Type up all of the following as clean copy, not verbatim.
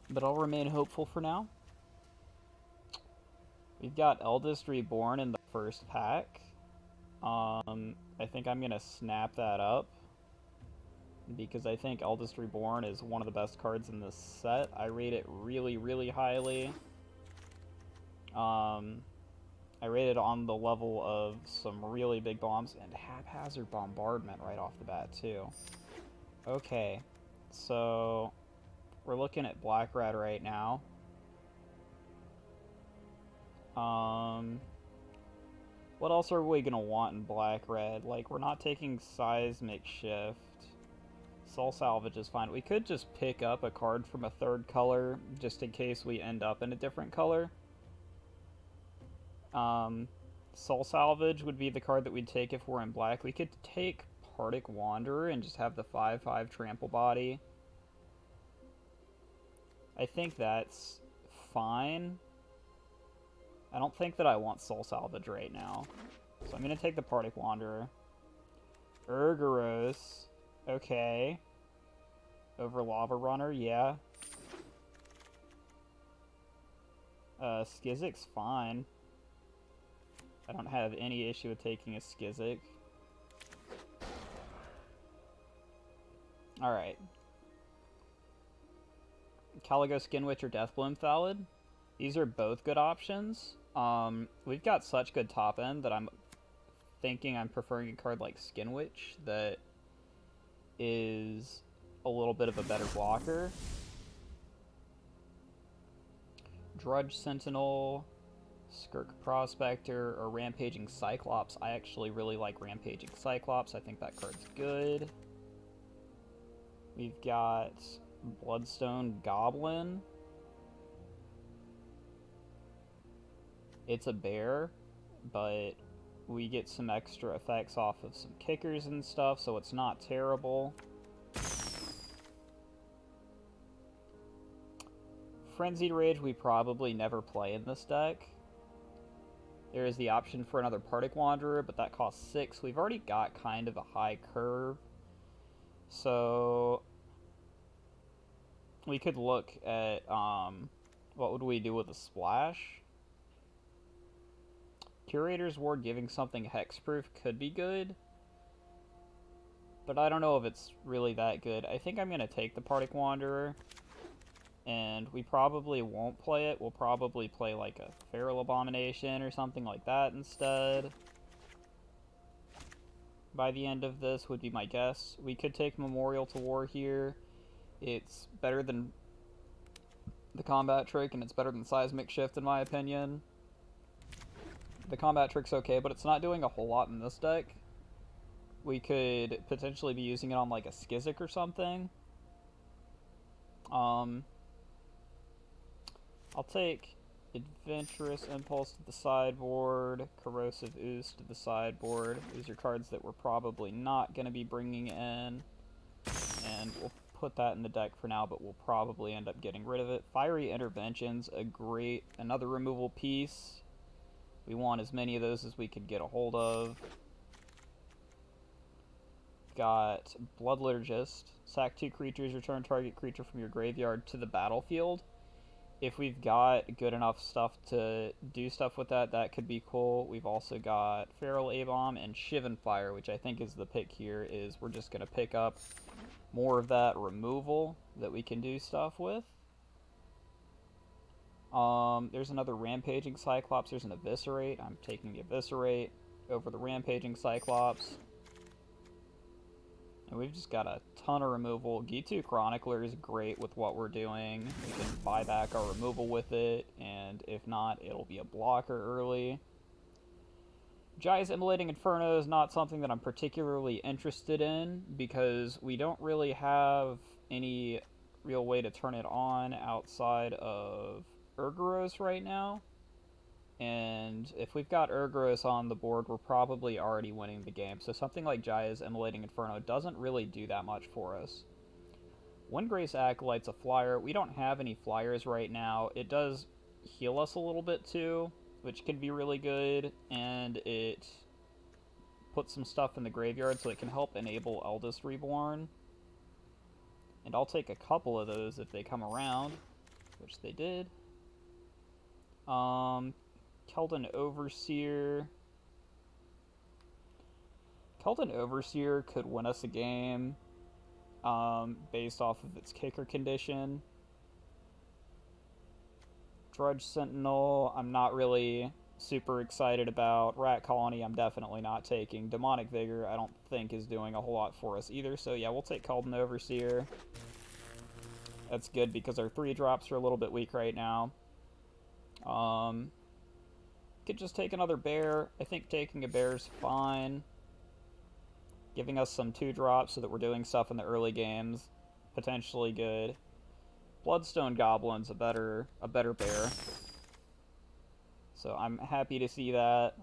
but I'll remain hopeful for now. We've got Eldest Reborn in the first pack. I think I'm going to snap that up because I think Eldest Reborn is one of the best cards in this set. I rate it really, really highly. I rate it on the level of some really big bombs and Haphazard Bombardment right off the bat, too. Okay, so we're looking at Black Red right now. What else are we gonna want in Black Red? Like, we're not taking Seismic Shift. Soul Salvage is fine. We could just pick up a card from a third color, just in case we end up in a different color. Soul Salvage would be the card that we'd take if we're in black. We could take Partick Wanderer and just have the 5/5 Trample Body. I think that's fine. I don't think that I want Soul Salvage right now. So I'm going to take the Partick Wanderer. Urgoros. Okay. Over Lava Runner, yeah. Skizik's fine. I don't have any issue with taking a Skizik. Alright. Caligo Skinwitch or Deathbloom Thallid. These are both good options. We've got such good top end that I'm thinking I'm preferring a card like Skinwitch that is a little bit of a better blocker. Drudge Sentinel, Skirk Prospector, or Rampaging Cyclops. I actually really like Rampaging Cyclops. I think that card's good. We've got Bloodstone Goblin. It's a bear, but we get some extra effects off of some kickers and stuff, so it's not terrible. Frenzied Rage we probably never play in this deck. There is the option for another Partick Wanderer, but that costs 6. We've already got kind of a high curve. So we could look at what would we do with a splash? Curator's Ward giving something hexproof could be good, but I don't know if it's really that good. I think I'm going to take the Partick Wanderer, and we probably won't play it. We'll probably play like a Feral Abomination or something like that instead. By the end of this would be my guess. We could take Memorial to War here. It's better than the Combat Trick, and it's better than Seismic Shift in my opinion. The Combat Trick's okay, but it's not doing a whole lot in this deck. We could potentially be using it on like a Skizik or something. I'll take Adventurous Impulse to the sideboard, Corrosive Ooze to the sideboard. These are cards that we're probably not going to be bringing in, and we'll put that in the deck for now, but we'll probably end up getting rid of it. Fiery Intervention's another removal piece. We want as many of those as we could get a hold of. Got Blood Liturgist. Sack 2 creatures, return target creature from your graveyard to the battlefield. If we've got good enough stuff to do stuff with that, that could be cool. We've also got Feral A-Bomb and Shivan Fire, which I think is the pick here, is we're just going to pick up more of that removal that we can do stuff with. There's another Rampaging Cyclops. There's an Eviscerate. I'm taking the Eviscerate over the Rampaging Cyclops. And we've just got a ton of removal. Gitu Chronicler is great with what we're doing. We can buy back our removal with it, and if not, it'll be a blocker early. Jai's Immolating Inferno is not something that I'm particularly interested in, because we don't really have any real way to turn it on outside of Urgoros right now. And if we've got Urgoros on the board, we're probably already winning the game. So something like Jaya's Immolating Inferno doesn't really do that much for us. Windgrace Acolyte's a flyer. We don't have any flyers right now. It does heal us a little bit too, which can be really good. And it puts some stuff in the graveyard so it can help enable Eldest Reborn. And I'll take a couple of those if they come around. which they did. Keldon Overseer. Keldon Overseer could win us a game based off of its kicker condition. Drudge Sentinel, I'm not really super excited about. Rat Colony, I'm definitely not taking. Demonic Vigor, I don't think is doing a whole lot for us either. So yeah, we'll take Keldon Overseer. That's good because our 3-drops are a little bit weak right now. Could just take another bear. I think taking a bear is fine. Giving us some 2-drops so that we're doing stuff in the early games. Potentially good. Bloodstone Goblin's a better bear. So I'm happy to see that.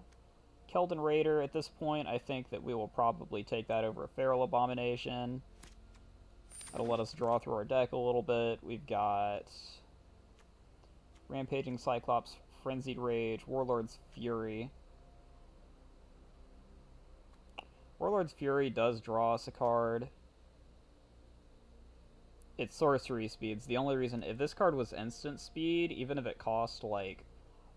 Keldon Raider, at this point, I think that we will probably take that over a Feral Abomination. That'll let us draw through our deck a little bit. We've got Rampaging Cyclops, Frenzied Rage, Warlord's Fury. Warlord's Fury does draw us a card. It's sorcery speeds. The only reason, if this card was instant speed, even if it cost like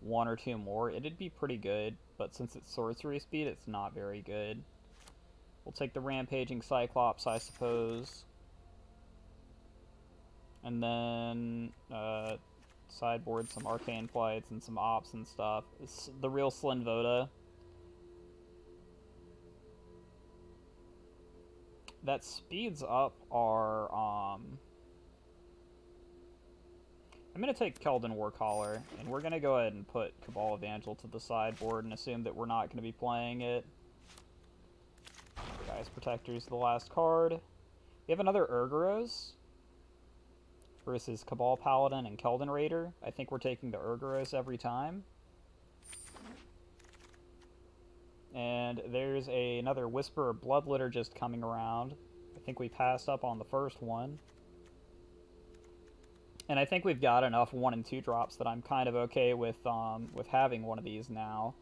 1 or 2 more, it'd be pretty good. But since it's sorcery speed, it's not very good. We'll take the Rampaging Cyclops, I suppose. And then sideboard some Arcane Flights and some Ops and stuff. It's the real Slinvoda. That speeds up our I'm going to take Keldon Warcaller, and we're going to go ahead and put Cabal Evangel to the sideboard and assume that we're not going to be playing it. Guy's Protector is the last card. We have another Urgoros versus Cabal Paladin and Keldon Raider. I think we're taking the Urgoros every time. And there's another Whisperer Blood Liturgist coming around. I think we passed up on the first one. And I think we've got enough 1 and 2 drops that I'm kind of okay with having one of these now.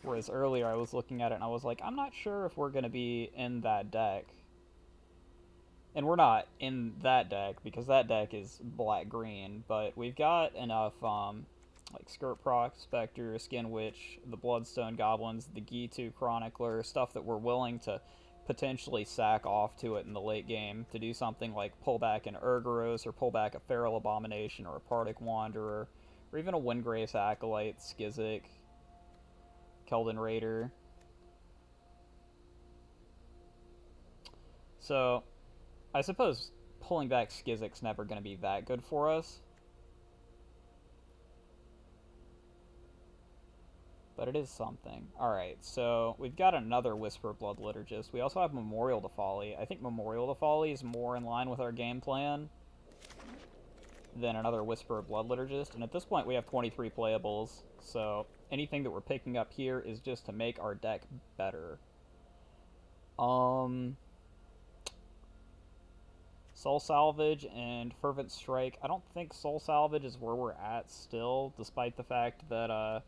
Whereas earlier I was looking at it and I was like, I'm not sure if we're going to be in that deck. And we're not in that deck because that deck is black-green. But we've got enough like Skirt Prospector, Skin Witch, the Bloodstone Goblins, the Gitu Chronicler, stuff that we're willing to potentially sack off to it in the late game to do something like pull back an Urgoros or pull back a Feral Abomination or a Partic Wanderer or even a Windgrace Acolyte, Skizzik, Keldon Raider. So I suppose pulling back Skizzik's never going to be that good for us. But it is something. Alright, so we've got another Whisper Blood Liturgist. We also have Memorial to Folly. I think Memorial to Folly is more in line with our game plan than another Whisper Blood Liturgist. And at this point we have 23 playables, so anything that we're picking up here is just to make our deck better. Soul Salvage and Fervent Strike. I don't think Soul Salvage is where we're at still, despite the fact that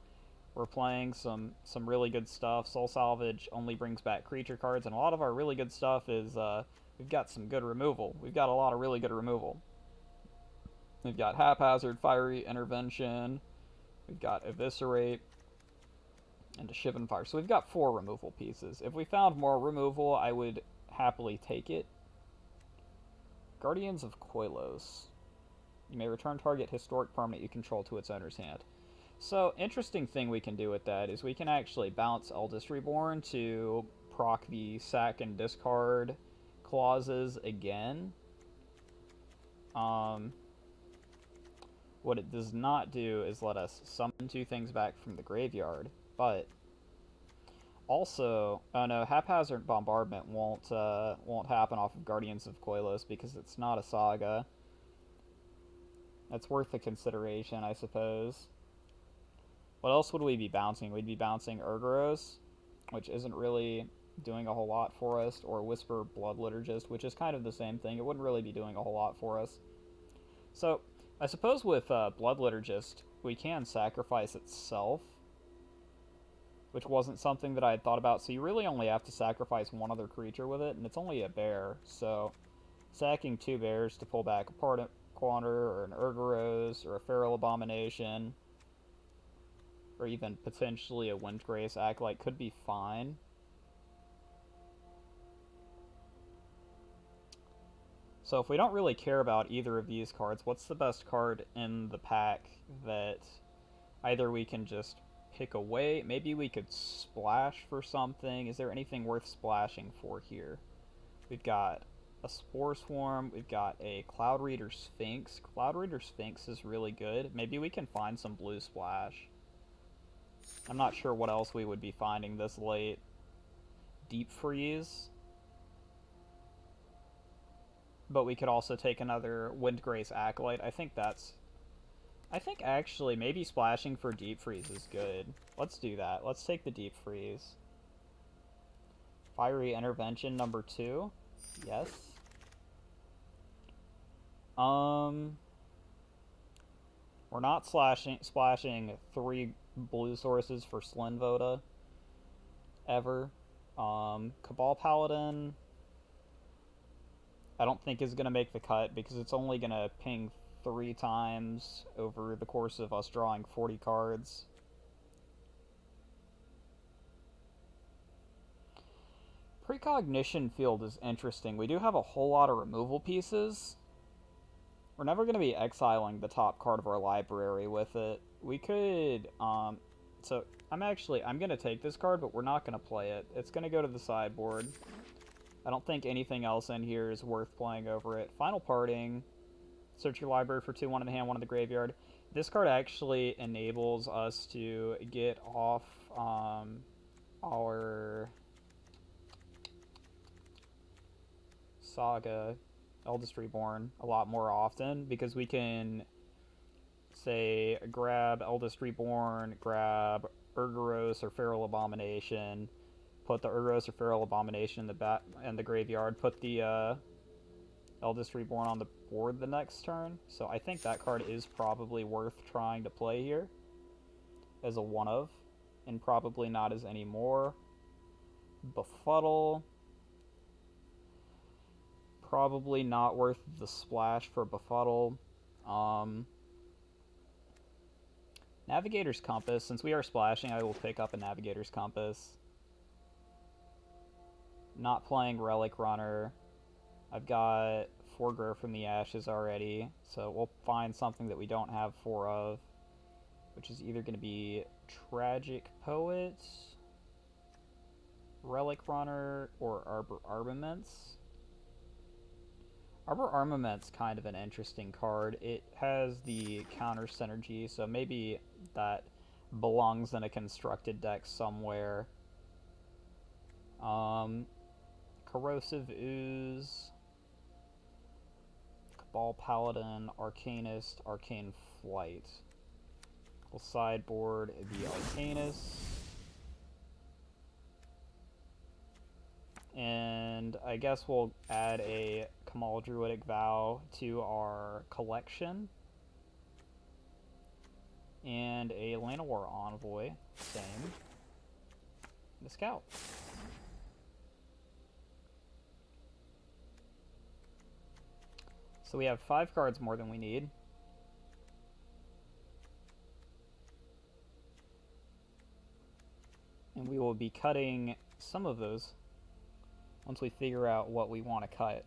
we're playing some really good stuff. Soul Salvage only brings back creature cards, and a lot of our really good stuff is, we've got some good removal. We've got a lot of really good removal. We've got Haphazard, Fiery Intervention, we've got Eviscerate, and a Shivan Fire. So we've got 4 removal pieces. If we found more removal, I would happily take it. Guardians of Koilos. You may return target historic permanent you control to its owner's hand. So, interesting thing we can do with that is we can actually bounce Eldest Reborn to proc the sack and discard clauses again. What it does not do is let us summon 2 things back from the graveyard, but also, oh no, Haphazard Bombardment won't happen off of Guardians of Koilos because it's not a saga. That's worth a consideration, I suppose. What else would we be bouncing? We'd be bouncing Urgoros, which isn't really doing a whole lot for us, or Whisper Blood Liturgist, which is kind of the same thing. It wouldn't really be doing a whole lot for us. So, I suppose with Blood Liturgist, we can sacrifice itself, which wasn't something that I had thought about. So you really only have to sacrifice 1 other creature with it, and it's only a bear. So, sacking 2 bears to pull back a Wanderer or an Urgaros or a Feral Abomination or even potentially a Windgrace Acolyte could be fine. So if we don't really care about either of these cards, what's the best card in the pack that either we can just pick away? Maybe we could splash for something. Is there anything worth splashing for here? We've got a Spore Swarm. We've got a Cloud Reader Sphinx. Cloud Reader Sphinx is really good. Maybe we can find some blue splash. I'm not sure what else we would be finding this late. Deep Freeze. But we could also take another Windgrace Acolyte. I think actually maybe splashing for Deep Freeze is good. Let's do that. Let's take the Deep Freeze. Fiery Intervention number 2. Yes. We're not splashing 3 blue sources for Slinvoda ever. Cabal Paladin I don't think is going to make the cut because it's only going to ping 3 times over the course of us drawing 40 cards. Precognition Field is interesting. We do have a whole lot of removal pieces. We're never going to be exiling the top card of our library with it. We could, so I'm going to take this card, but we're not going to play it. It's going to go to the sideboard. I don't think anything else in here is worth playing over it. Final Parting. Search your library for 2, 1 in the hand, 1 in the graveyard. This card actually enables us to get off our Saga, Eldest Reborn, a lot more often because we can, say, grab Eldest Reborn, grab Urgaros or Feral Abomination, put the Urgaros or Feral Abomination in the graveyard, put the Eldest Reborn on the board the next turn. So I think that card is probably worth trying to play here as a one-of, and probably not as any more. Befuddle. Probably not worth the splash for Befuddle. Navigator's Compass. Since we are splashing, I will pick up a Navigator's Compass. Not playing Relic Runner. I've got 4 Grow from the Ashes already, so we'll find something that we don't have 4 of, which is either going to be Tragic Poet, Relic Runner, or Arbor Armaments. Arbor Armament's kind of an interesting card. It has the counter synergy, so maybe that belongs in a constructed deck somewhere. Corrosive Ooze, Cabal Paladin, Arcanist, Arcane Flight. We'll sideboard the Arcanist. And I guess we'll add a Kamal Druidic Vow to our collection. And a Llanowar Envoy, same. And a Scout. So we have 5 cards more than we need. And we will be cutting some of those once we figure out what we want to cut.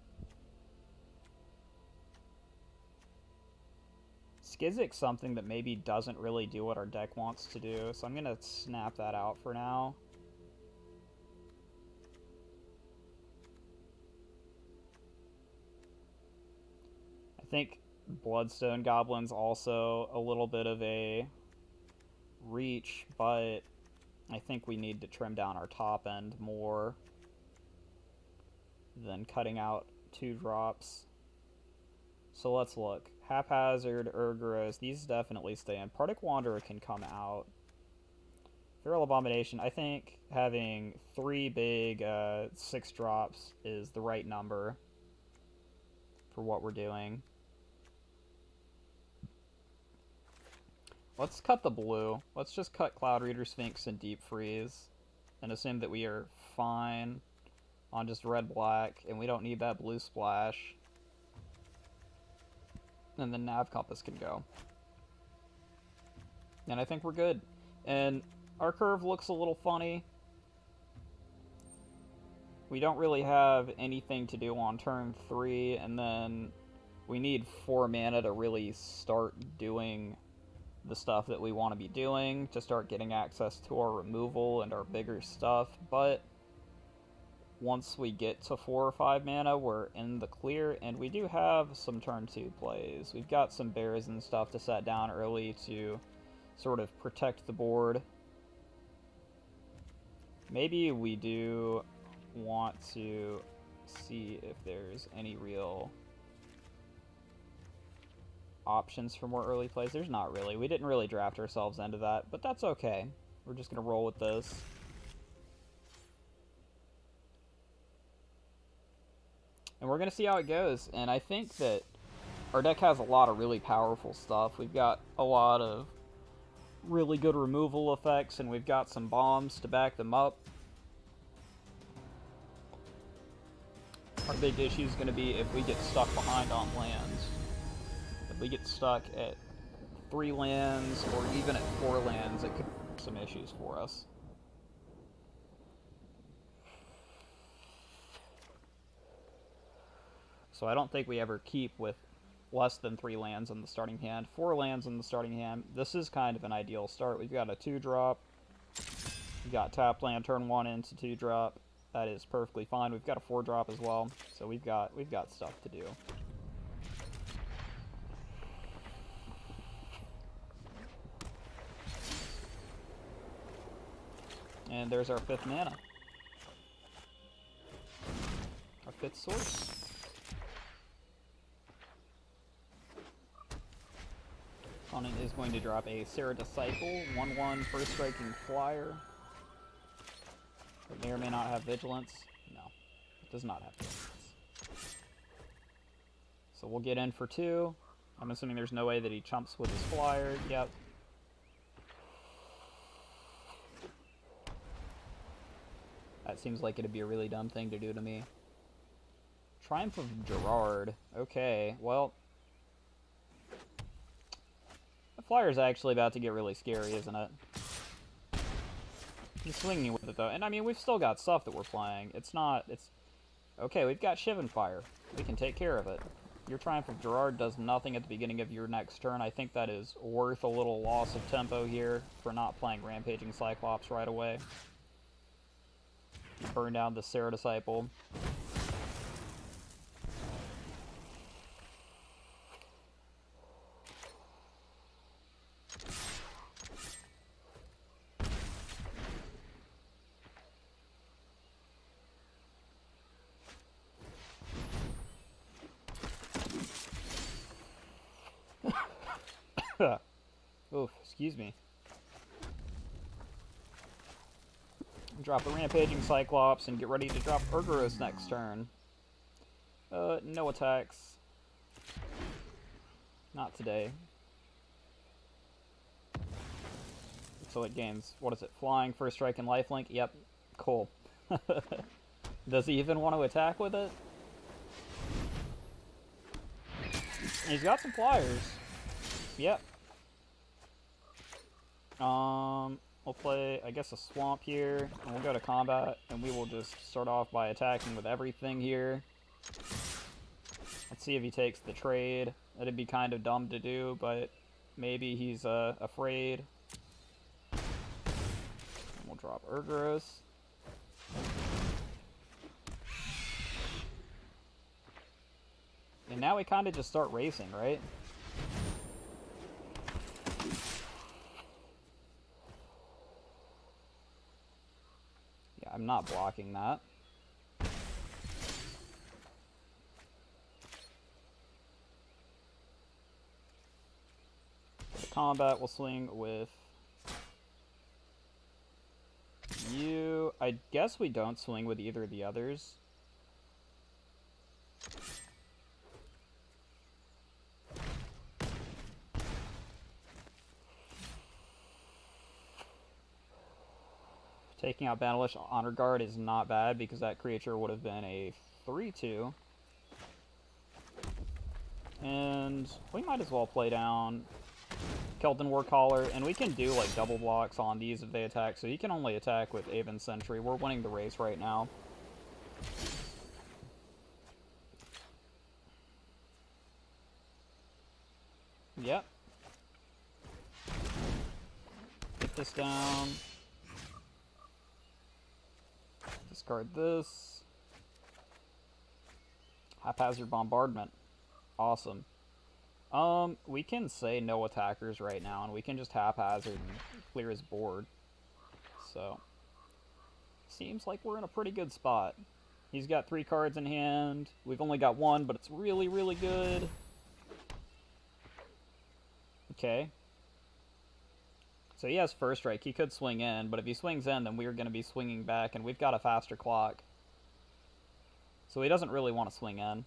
Skizzic's something that maybe doesn't really do what our deck wants to do, so I'm going to snap that out for now. I think Bloodstone Goblin's also a little bit of a reach, but I think we need to trim down our top end more than cutting out 2 drops. So let's look. Haphazard, Urgaros, these definitely stay in. Partick Wanderer can come out. Feral Abomination, I think having 3 big 6 drops is the right number for what we're doing. Let's cut the blue. Let's just cut Cloud Reader, Sphinx, and Deep Freeze and assume that we are fine on just red-black, and we don't need that blue splash. and then Nav Compass can go. And I think we're good. And our curve looks a little funny. We don't really have anything to do on turn 3, and then we need 4 mana to really start doing the stuff that we want to be doing, to start getting access to our removal and our bigger stuff, but once we get to 4 or 5 mana, we're in the clear, and we do have some turn 2 plays. We've got some bears and stuff to set down early to sort of protect the board. Maybe we do want to see if there's any real options for more early plays. There's not really. We didn't really draft ourselves into that, but that's okay. We're just going to roll with this. And we're going to see how it goes. And I think that our deck has a lot of really powerful stuff. We've got a lot of really good removal effects, and we've got some bombs to back them up. Our big issue is going to be if we get stuck behind on lands. If we get stuck at 3 lands or even at 4 lands, it could be some issues for us. So I don't think we ever keep with less than 3 lands in the starting hand. 4 lands in the starting hand. This is kind of an ideal start. We've got a 2-drop. We've got tap land turn 1 into 2-drop. That is perfectly fine. We've got a 4-drop as well. So we've got stuff to do. And there's our 5th mana. Our 5th source. Opponent is going to drop a Sarah Disciple, 1/1 first striking flyer. It may or may not have vigilance. No, it does not have vigilance. So we'll get in for 2. I'm assuming there's no way that he chumps with his flyer. Yep. That seems like it'd be a really dumb thing to do to me. Triumph of Gerard. Okay, well, the flyer's actually about to get really scary, isn't it? He's swinging with it, though. And, I mean, we've still got stuff that we're playing. It's not... It's... Okay, we've got Shivan Fire. We can take care of it. Your Triumph of Gerard does nothing at the beginning of your next turn. I think that is worth a little loss of tempo here for not playing Rampaging Cyclops right away. Burn down the Sarah Disciple. Oof, excuse me. Drop the Rampaging Cyclops and get ready to drop Urgoros next turn. No attacks. Not today. So it gains, what is it, flying, first strike, and lifelink? Yep, cool. Does he even want to attack with it? He's got some flyers. Yep. We'll play, I guess, a swamp here, and we'll go to combat, and we will just start off by attacking with everything here. Let's see if he takes the trade. That'd be kind of dumb to do, but maybe he's afraid. And we'll drop Urgoros. And now we kind of just start racing, right? I'm not blocking that. For the combat, we'll swing with you. I guess we don't swing with either of the others. Taking out Banalish Honor Guard is not bad because that creature would have been a 3/2. And we might as well play down Kelton Warcaller, and we can do like double blocks on these if they attack, so he can only attack with Aven Sentry. We're winning the race right now. Yep. Get this down. Discard this. Haphazard Bombardment. Awesome. We can say no attackers right now, and we can just haphazard and clear his board. So, seems like we're in a pretty good spot. He's got 3 cards in hand. We've only got 1, but it's really, really good. Okay. So he has first strike. He could swing in, but if he swings in, then we're going to be swinging back, and we've got a faster clock. So he doesn't really want to swing in.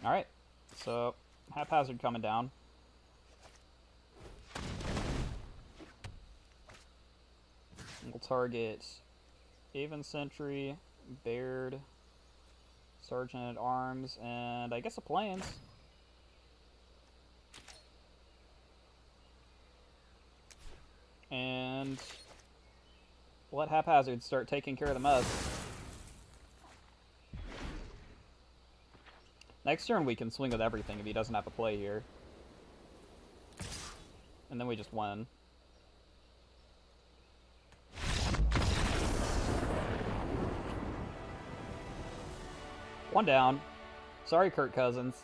Alright, so haphazard coming down. We'll target Aven Sentry, Baird, Sergeant at Arms, and I guess a Plains. And let haphazard start taking care of the mess. Next turn we can swing with everything if he doesn't have to play here. And then we just win. One down. Sorry, Kirk Cousins.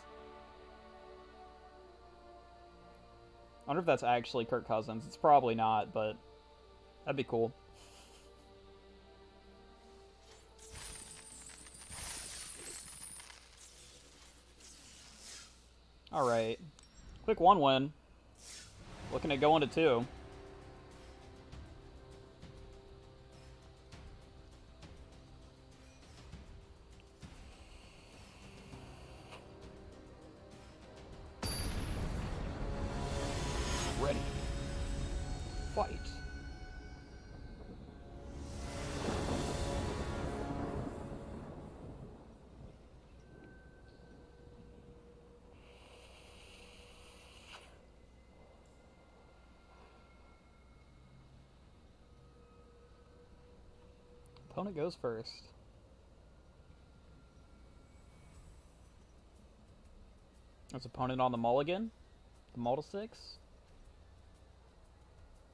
I wonder if that's actually Kirk Cousins. It's probably not, but that'd be cool. Alright. Quick 1 win. Looking at going to 2. Ready. Fight. Opponent goes first. There's opponent on the mulligan. The mull to 6.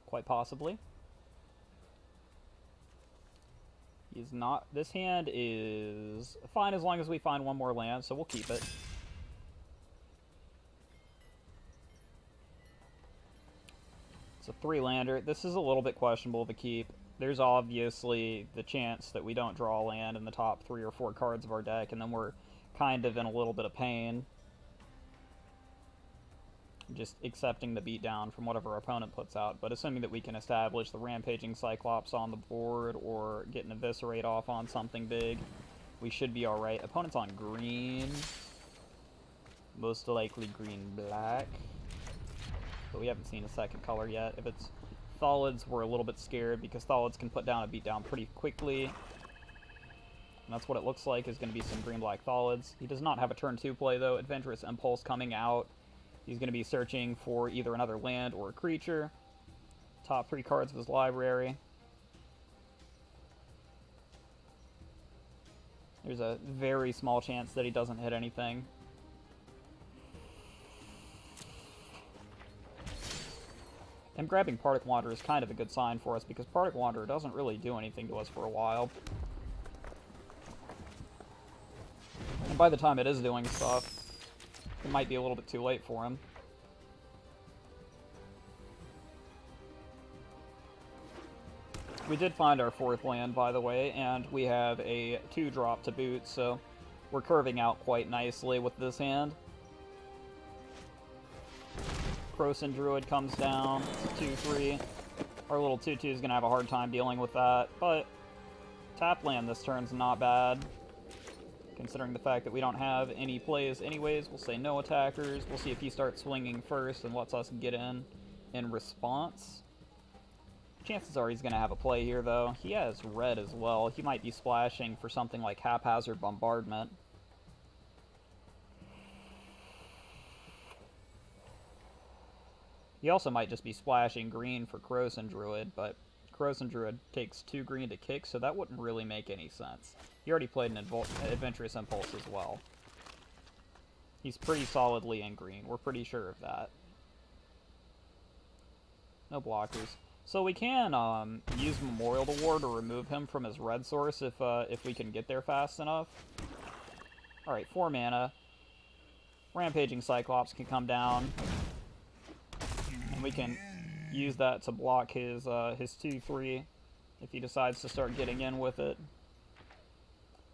Quite possibly. He's not. This hand is fine as long as we find 1 more land, so we'll keep it. It's a 3-lander. This is a little bit questionable to keep. There's obviously the chance that we don't draw land in the top 3 or 4 cards of our deck, and then we're kind of in a little bit of pain. Just accepting the beatdown from whatever our opponent puts out, but assuming that we can establish the Rampaging Cyclops on the board or get an Eviscerate off on something big, we should be alright. Opponent's on green. Most likely green-black. But we haven't seen a second color yet. If it's Thalids, we're a little bit scared because Thalids can put down a beatdown pretty quickly. And that's what it looks like, is going to be some green-black Thalids. He does not have a turn 2 play, though. Adventurous Impulse coming out. He's going to be searching for either another land or a creature. Top 3 cards of his library. There's a very small chance that he doesn't hit anything. Him grabbing Particle Wanderer is kind of a good sign for us, because Particle Wanderer doesn't really do anything to us for a while. And by the time it is doing stuff, it might be a little bit too late for him. We did find our 4th land, by the way, and we have a 2-drop to boot, so we're curving out quite nicely with this hand. Krosan Druid comes down. It's a 2-3. Our little 2-2 is going to have a hard time dealing with that, but tap land this turn's not bad. Considering the fact that we don't have any plays anyways, we'll say no attackers. We'll see if he starts swinging first and lets us get in. in response. Chances are he's going to have a play here, though. He has red as well. He might be splashing for something like Haphazard Bombardment. He also might just be splashing green for Corrosive Druid, but Corrosive Druid takes 2 green to kick, so that wouldn't really make any sense. He already played an Adventurous Impulse as well. He's pretty solidly in green. We're pretty sure of that. No blockers. So we can use Memorial to War to remove him from his red source if we can get there fast enough. Alright, 4 mana. Rampaging Cyclops can come down. And we can use that to block his 2-3 if he decides to start getting in with it.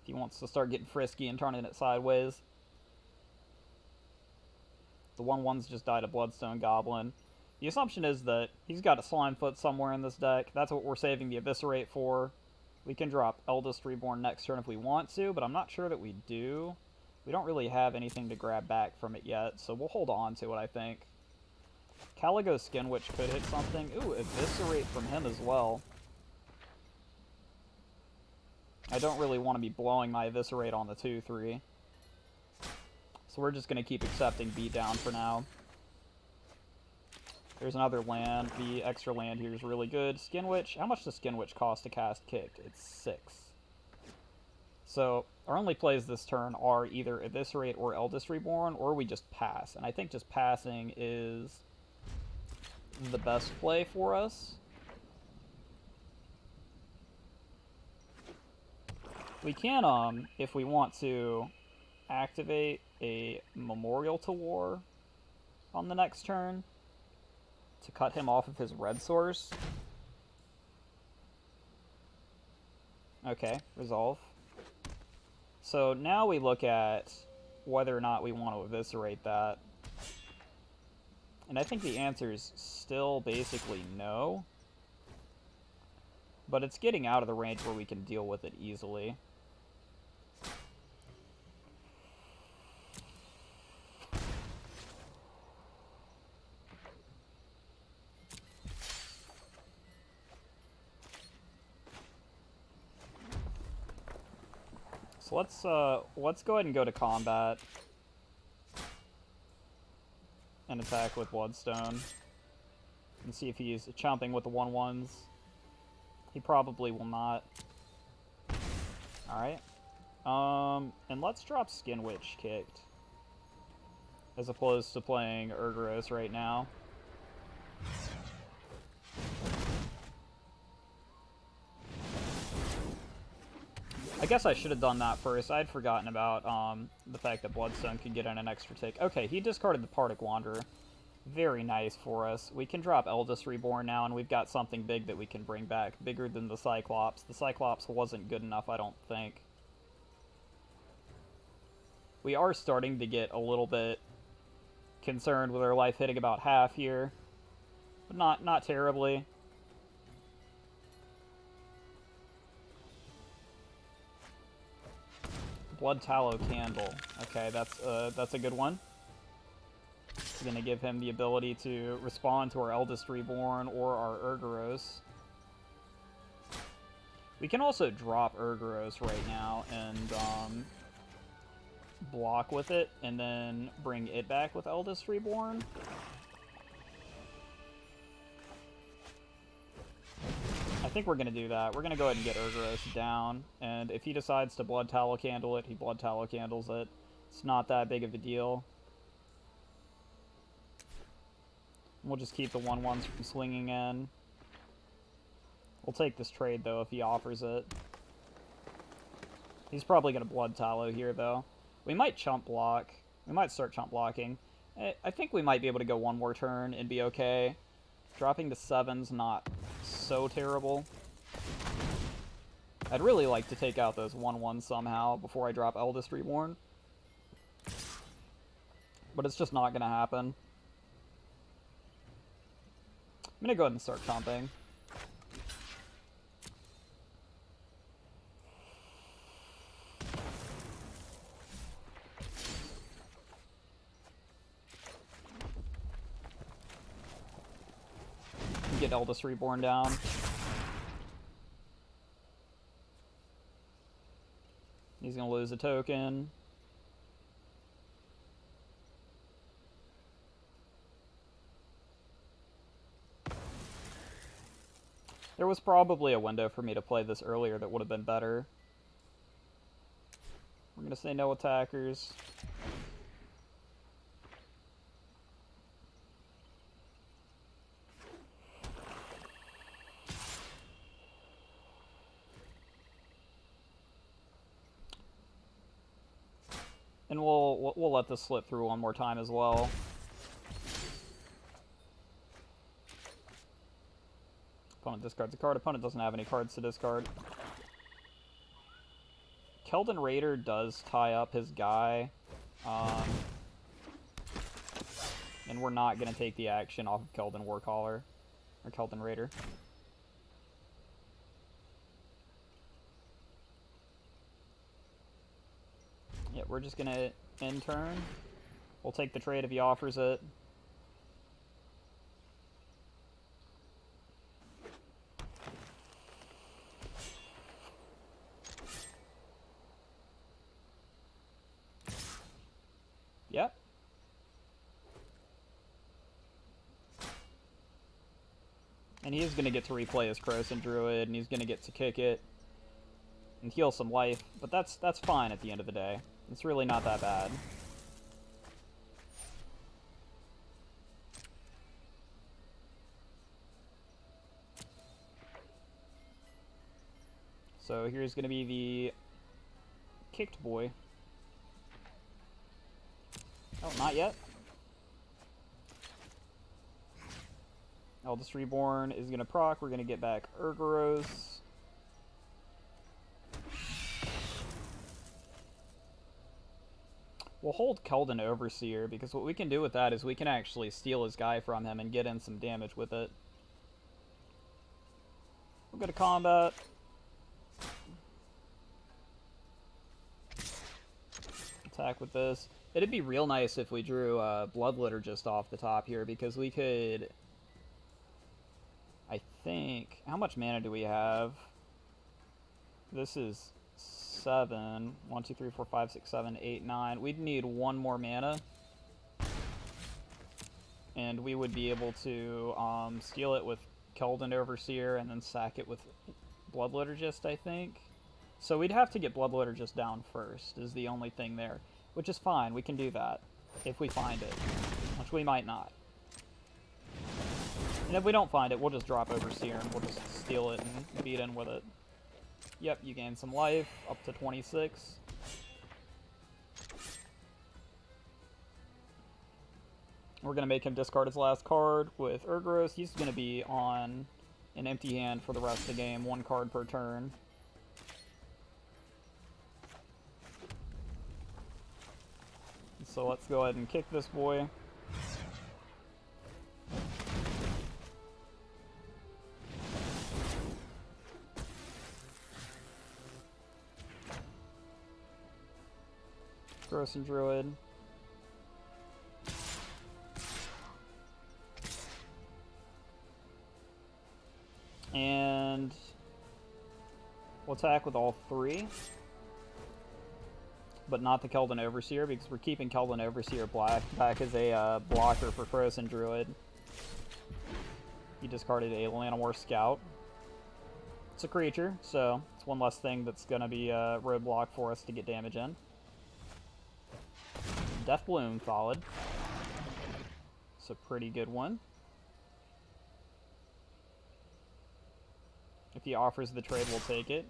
If he wants to start getting frisky and turning it sideways. The 1/1's just died a Bloodstone Goblin. The assumption is that he's got a Slimefoot somewhere in this deck. That's what we're saving the Eviscerate for. We can drop Eldest Reborn next turn if we want to, but I'm not sure that we do. We don't really have anything to grab back from it yet, so we'll hold on to it, I think. Caligo Skinwitch could hit something. Ooh, Eviscerate from him as well. I don't really want to be blowing my Eviscerate on the 2-3. So we're just going to keep accepting beatdown for now. There's another land. The extra land here is really good. Skinwitch. How much does Skinwitch cost to cast Kicked? It's 6. So our only plays this turn are either Eviscerate or Eldest Reborn, or we just pass. And I think just passing is the best play for us. We can, if we want to, activate a Memorial to War on the next turn to cut him off of his red source. Okay, resolve. So now we look at whether or not we want to eviscerate that. And I think the answer is still basically no. But it's getting out of the range where we can deal with it easily. So let's go ahead and go to combat and attack with Bloodstone and see if he's chomping with the 1/1s. He probably will not. Alright. And let's drop Skinwitch Kicked as opposed to playing Urgaros right now. I guess I should have done that first. I'd forgotten about the fact that Bloodstone could get in an extra tick. Okay, he discarded the Partick Wanderer. Very nice for us. We can drop Eldest Reborn now, and we've got something big that we can bring back. Bigger than the Cyclops. The Cyclops wasn't good enough, I don't think. We are starting to get a little bit concerned with our life hitting about half here. But not terribly. Blood Tallow Candle. Okay, that's a good one. It's going to give him the ability to respond to our Eldest Reborn or our Urgaros. We can also drop Urgaros right now and block with it, and then bring it back with Eldest Reborn. I think we're going to do that. We're going to go ahead and get Urgaros down, and if he decides to Blood Tallow Candle it, he Blood Tallow Candles it. It's not that big of a deal. We'll just keep the 1/1s from swinging in. We'll take this trade, though, if he offers it. He's probably going to Blood Tallow here, though. We might chump block. We might start chump blocking. I think we might be able to go one more turn and be okay. Dropping to 7's not so terrible. I'd really like to take out those 1/1s somehow before I drop Eldest Reborn. But it's just not going to happen. I'm going to go ahead and start chomping. get Eldest Reborn down. He's gonna lose a token. There was probably a window for me to play this earlier that would have been better. We're gonna say no attackers. And we'll let this slip through one more time as well. Opponent discards a card. Opponent doesn't have any cards to discard. Keldon Raider does tie up his guy. And we're not going to take the action off of Keldon Warcaller. Or Keldon Raider. Yeah, we're just going to end turn. We'll take the trade if he offers it. Yep. And he is going to get to replay his Krosan Druid, and he's going to get to kick it and heal some life, but that's fine at the end of the day. It's really not that bad. So here's going to be the kicked boy. Oh, not yet. Eldest Reborn is going to proc. We're going to get back Urgoros. We'll hold Keldon Overseer, because what we can do with that is we can actually steal his guy from him and get in some damage with it. We'll go to combat. Attack with this. It'd be real nice if we drew Blood Liturgist off the top here, because we could... I think... How much mana do we have? This is 7. 1, 2, 3, 4, 5, 6, 7, 8, 9. We'd need one more mana. And we would be able to steal it with Keldon Overseer and then sack it with Blood Liturgist, I think. So we'd have to get Blood Liturgist down first, is the only thing there. Which is fine, we can do that. If we find it. Which we might not. And if we don't find it, we'll just drop Overseer and we'll just steal it and beat in with it. Yep, you gain some life, up to 26. We're going to make him discard his last card with Urgoros. He's going to be on an empty hand for the rest of the game, 1 card per turn. So let's go ahead and kick this boy. Krosan Druid. And we'll attack with all 3. But not the Keldon Overseer, because we're keeping Keldon Overseer back as a blocker for Krosan Druid. He discarded a Llanowar Scout. It's a creature, so it's one less thing that's going to be a roadblock for us to get damage in. Death Bloom, solid. It's a pretty good one. If he offers the trade, we'll take it.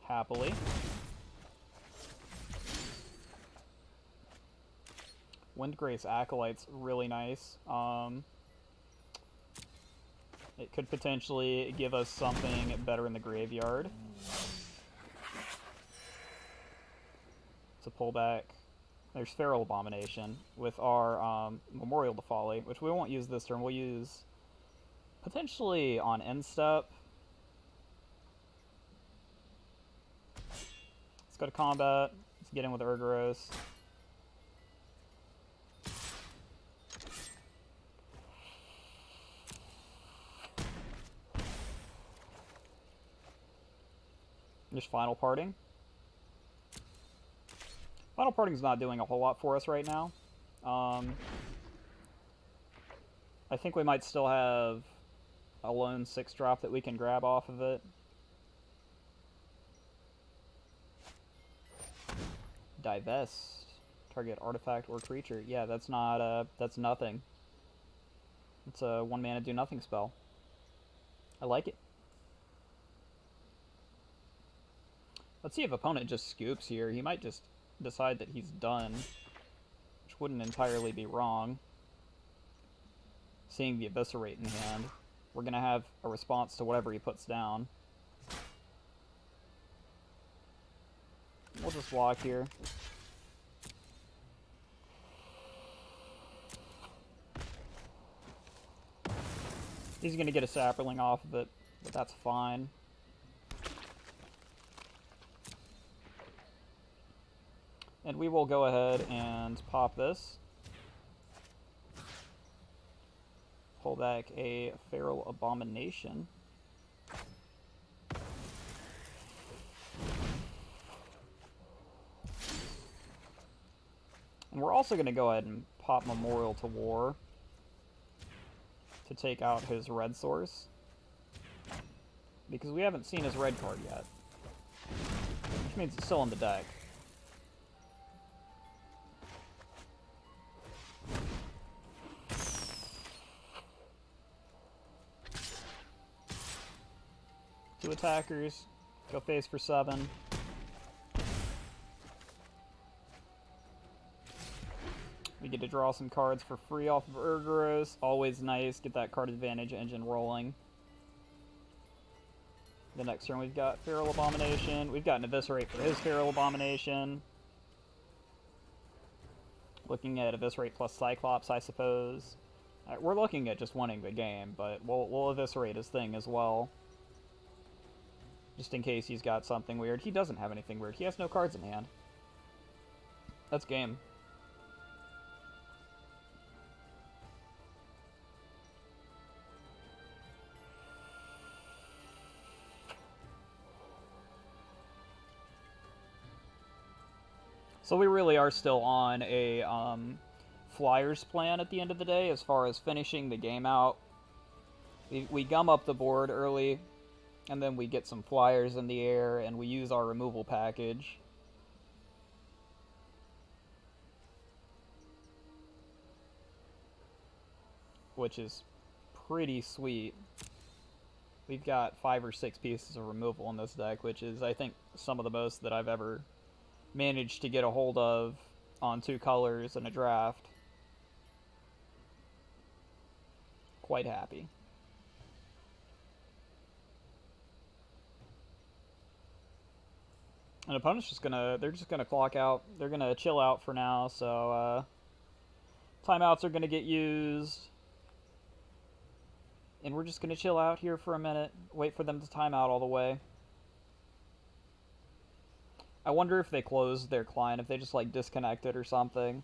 Happily. Windgrace Acolyte's really nice. It could potentially give us something better in the graveyard. To pull back. There's Feral Abomination with our Memorial to Folly, which we won't use this turn. We'll use potentially on end step. Let's go to combat. Let's get in with Urgoros. Just final parting. Final parting's not doing a whole lot for us right now. I think we might still have a lone 6-drop that we can grab off of it. Divest. Target artifact or creature. Yeah, that's not, that's nothing. It's a 1-mana do nothing spell. I like it. Let's see if opponent just scoops here. He might just decide that he's done, which wouldn't entirely be wrong. Seeing the Eviscerate in hand, we're going to have a response to whatever he puts down. We'll just walk here. He's going to get a Sapperling off of it, but that's fine. And we will go ahead and pop this. Pull back a Feral Abomination. And we're also going to go ahead and pop Memorial to War to take out his red source. Because we haven't seen his red card yet. Which means it's still in the deck. Two attackers, go face for 7. We get to draw some cards for free off of Urgoros. Always nice, get that card advantage engine rolling. The next turn we've got Feral Abomination. We've got an Eviscerate for his Feral Abomination. Looking at Eviscerate plus Cyclops, I suppose. We're looking at just winning the game, but we'll Eviscerate his thing as well. Just in case he's got something weird. He doesn't have anything weird. He has no cards in hand. That's game. So we really are still on a Flyers plan at the end of the day as far as finishing the game out. We gum up the board early, and then we get some Flyers in the air, and we use our removal package. Which is pretty sweet. We've got 5 or 6 pieces of removal in this deck, which is, I think, some of the most that I've ever managed to get a hold of on 2 colors in a draft. Quite happy. And opponent's just gonna, they're just gonna clock out. They're gonna chill out for now, so timeouts are gonna get used. And we're just gonna chill out here for a minute, wait for them to time out all the way. I wonder if they closed their client, if they just like disconnected or something.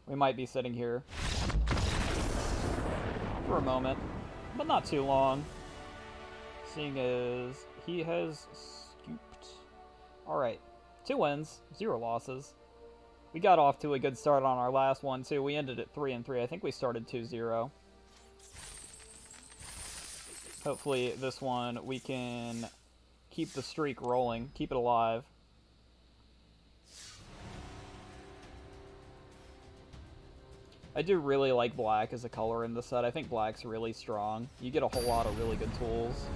We might be sitting here for a moment, but not too long. Seeing as he has scooped. Alright, 2 wins, 0 losses. We got off to a good start on our last one too. We ended at 3-3. I think we started 2-0. Hopefully this one we can keep the streak rolling, keep it alive. I do really like black as a color in the set. I think black's really strong. You get a whole lot of really good tools.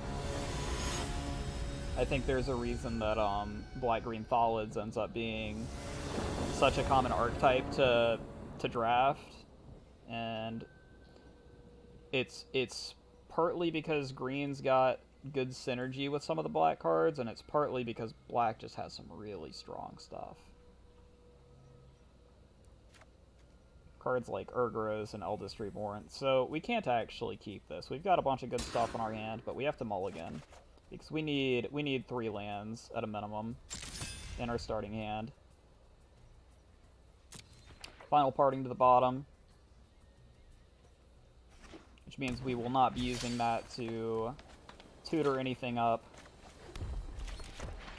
I think there's a reason that black-green Thalids ends up being such a common archetype to draft, and it's partly because green's got good synergy with some of the black cards, and it's partly because black just has some really strong stuff. Cards like Urgoros and Eldest Reborn. So we can't actually keep this. We've got a bunch of good stuff in our hand, but we have to mulligan. Because we need 3 lands at a minimum in our starting hand. Final parting to the bottom. Which means we will not be using that to tutor anything up.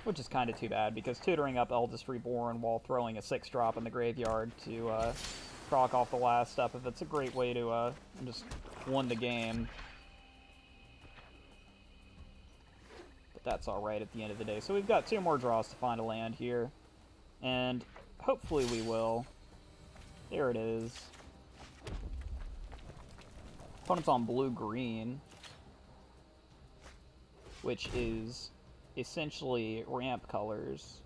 Which is kind of too bad, because tutoring up Eldest Reborn while throwing a 6-drop in the graveyard to proc off the last step of it's a great way to just win the game. But that's alright at the end of the day. So we've got 2 more draws to find a land here. And hopefully we will. There it is. Opponent's on blue-green, which is essentially ramp colors.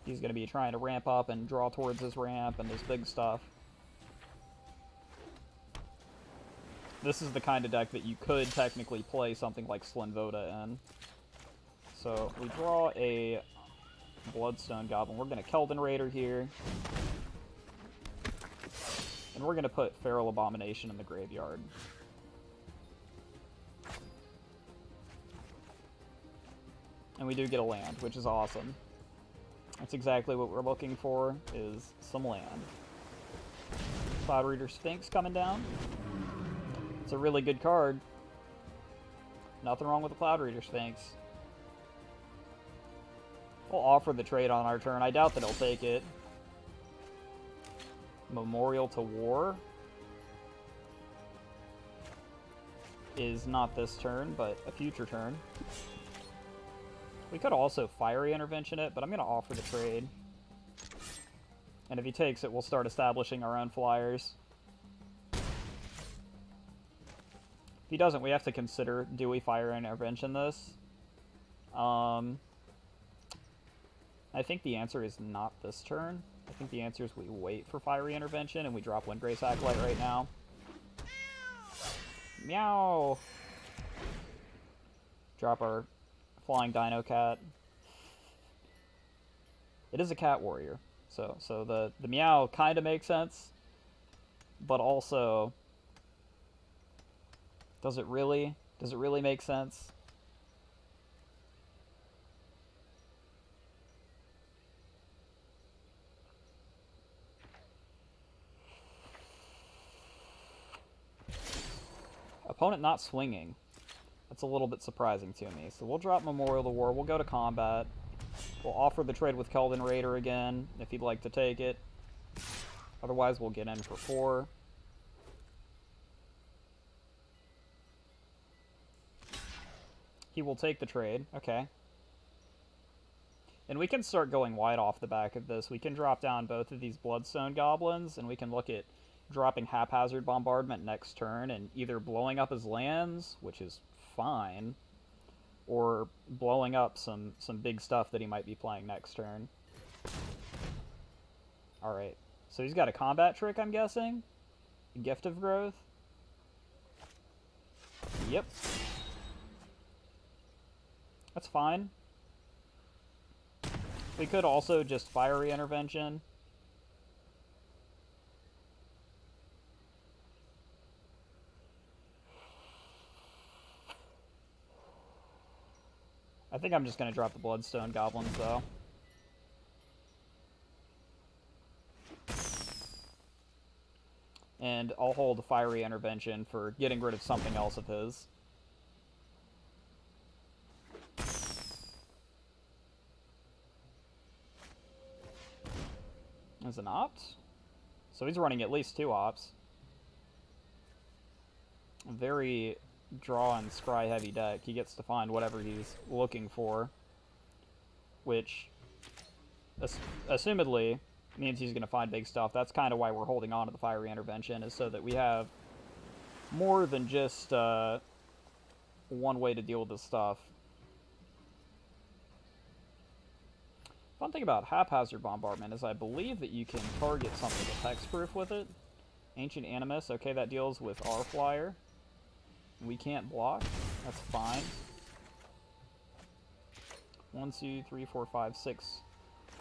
He's going to be trying to ramp up and draw towards his ramp and this big stuff. This is the kind of deck that you could technically play something like Slinvoda in. So we draw a Bloodstone Goblin. We're going to Keldon Raider here. And we're going to put Feral Abomination in the graveyard. And we do get a land, which is awesome. That's exactly what we're looking for, is some land. Cloud Reader Sphinx coming down. It's a really good card. Nothing wrong with the Cloud Reader Sphinx. We'll offer the trade on our turn. I doubt that he'll take it. Memorial to War is not this turn, but a future turn. We could also Fiery Intervention it, but I'm going to offer the trade. And if he takes it, we'll start establishing our own flyers. If he doesn't, we have to consider, do we Fire Intervention this? I think the answer is not this turn. I think the answer is we wait for Fiery Intervention and we drop Windgrace Acolyte right now. Meow! Drop our Flying Dino Cat. It is a Cat Warrior, so the meow kind of makes sense, but also, does it really make sense? Opponent not swinging. That's a little bit surprising to me. So we'll drop Memorial to War. We'll go to combat. We'll offer the trade with Keldon Raider again, if he'd like to take it. Otherwise, we'll get in for 4. He will take the trade. Okay. And we can start going wide off the back of this. We can drop down both of these Bloodstone Goblins, and we can look at dropping Haphazard Bombardment next turn and either blowing up his lands, which is fine, or blowing up some big stuff that he might be playing next turn. Alright, so he's got a combat trick, I'm guessing? Gift of Growth? Yep. That's fine. We could also just Fiery Intervention. I think I'm just going to drop the Bloodstone Goblins, though. And I'll hold Fiery Intervention for getting rid of something else of his. As an opt? So he's running at least 2 ops. Very draw and scry heavy deck. He gets to find whatever he's looking for, which assumedly means he's going to find big stuff. That's kind of why we're holding on to the Fiery Intervention, is so that we have more than just one way to deal with this stuff. Fun thing about Haphazard Bombardment is I believe that you can target something with hexproof with it. Ancient Animus, okay, that deals with our flyer. We can't block. That's fine. 1, 2, 3, 4, 5, 6.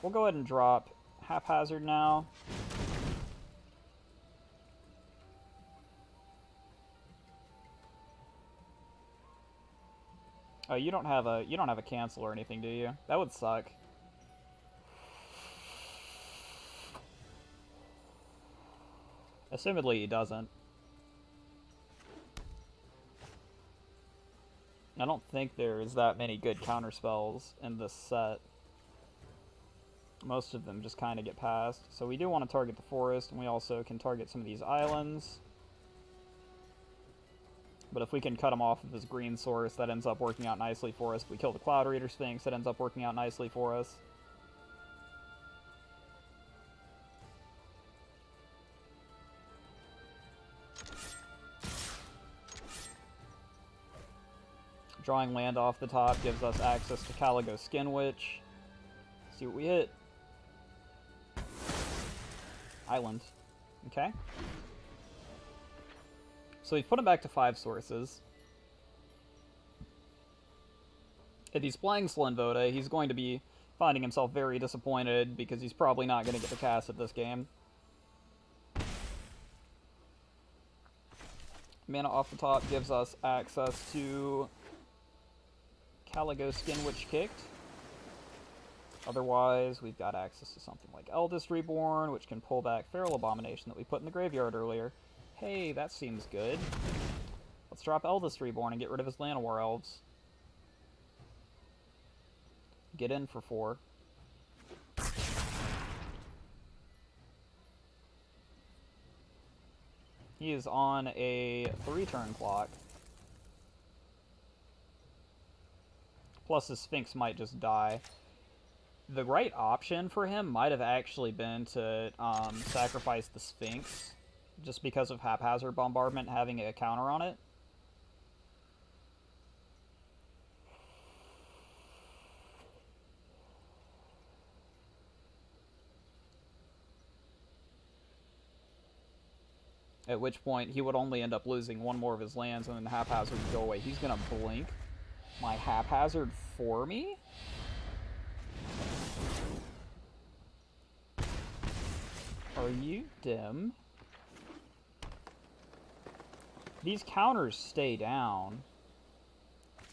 We'll go ahead and drop Haphazard now. Oh, you don't have a cancel or anything, do you? That would suck. Assumedly he doesn't. I don't think there's that many good counterspells in this set. Most of them just kind of get passed. So we do want to target the forest, and we also can target some of these islands. But if we can cut him off of his green source, that ends up working out nicely for us. If we kill the Cloud Reader Sphinx, that ends up working out nicely for us. Drawing land off the top gives us access to Caligo Skin Witch. See what we hit. Island. Okay. So we've put him back to 5 sources. If he's playing Slinvoda, he's going to be finding himself very disappointed because he's probably not going to get the cast at this game. Mana off the top gives us access to Caligo Skin Witch Kicked. Otherwise, we've got access to something like Eldest Reborn, which can pull back Feral Abomination that we put in the graveyard earlier. Hey, that seems good. Let's drop Eldest Reborn and get rid of his Llanowar Elves. Get in for 4. He is on a 3-turn clock. Plus his Sphinx might just die. The right option for him might have actually been to sacrifice the Sphinx, just because of Haphazard Bombardment having a counter on it. At which point he would only end up losing 1 more of his lands and then Haphazard would go away. He's gonna blink my Haphazard for me? Are you dim? These counters stay down.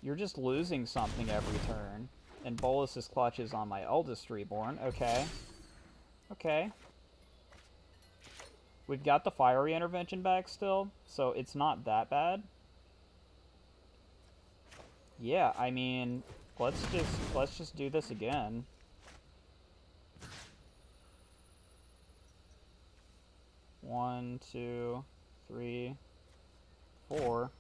You're just losing something every turn. And Bolus's Clutch is on my Eldest Reborn. Okay. Okay. We've got the Fiery Intervention back still, so it's not that bad. Yeah, I mean, let's just do this again. One, 2, 3, 4.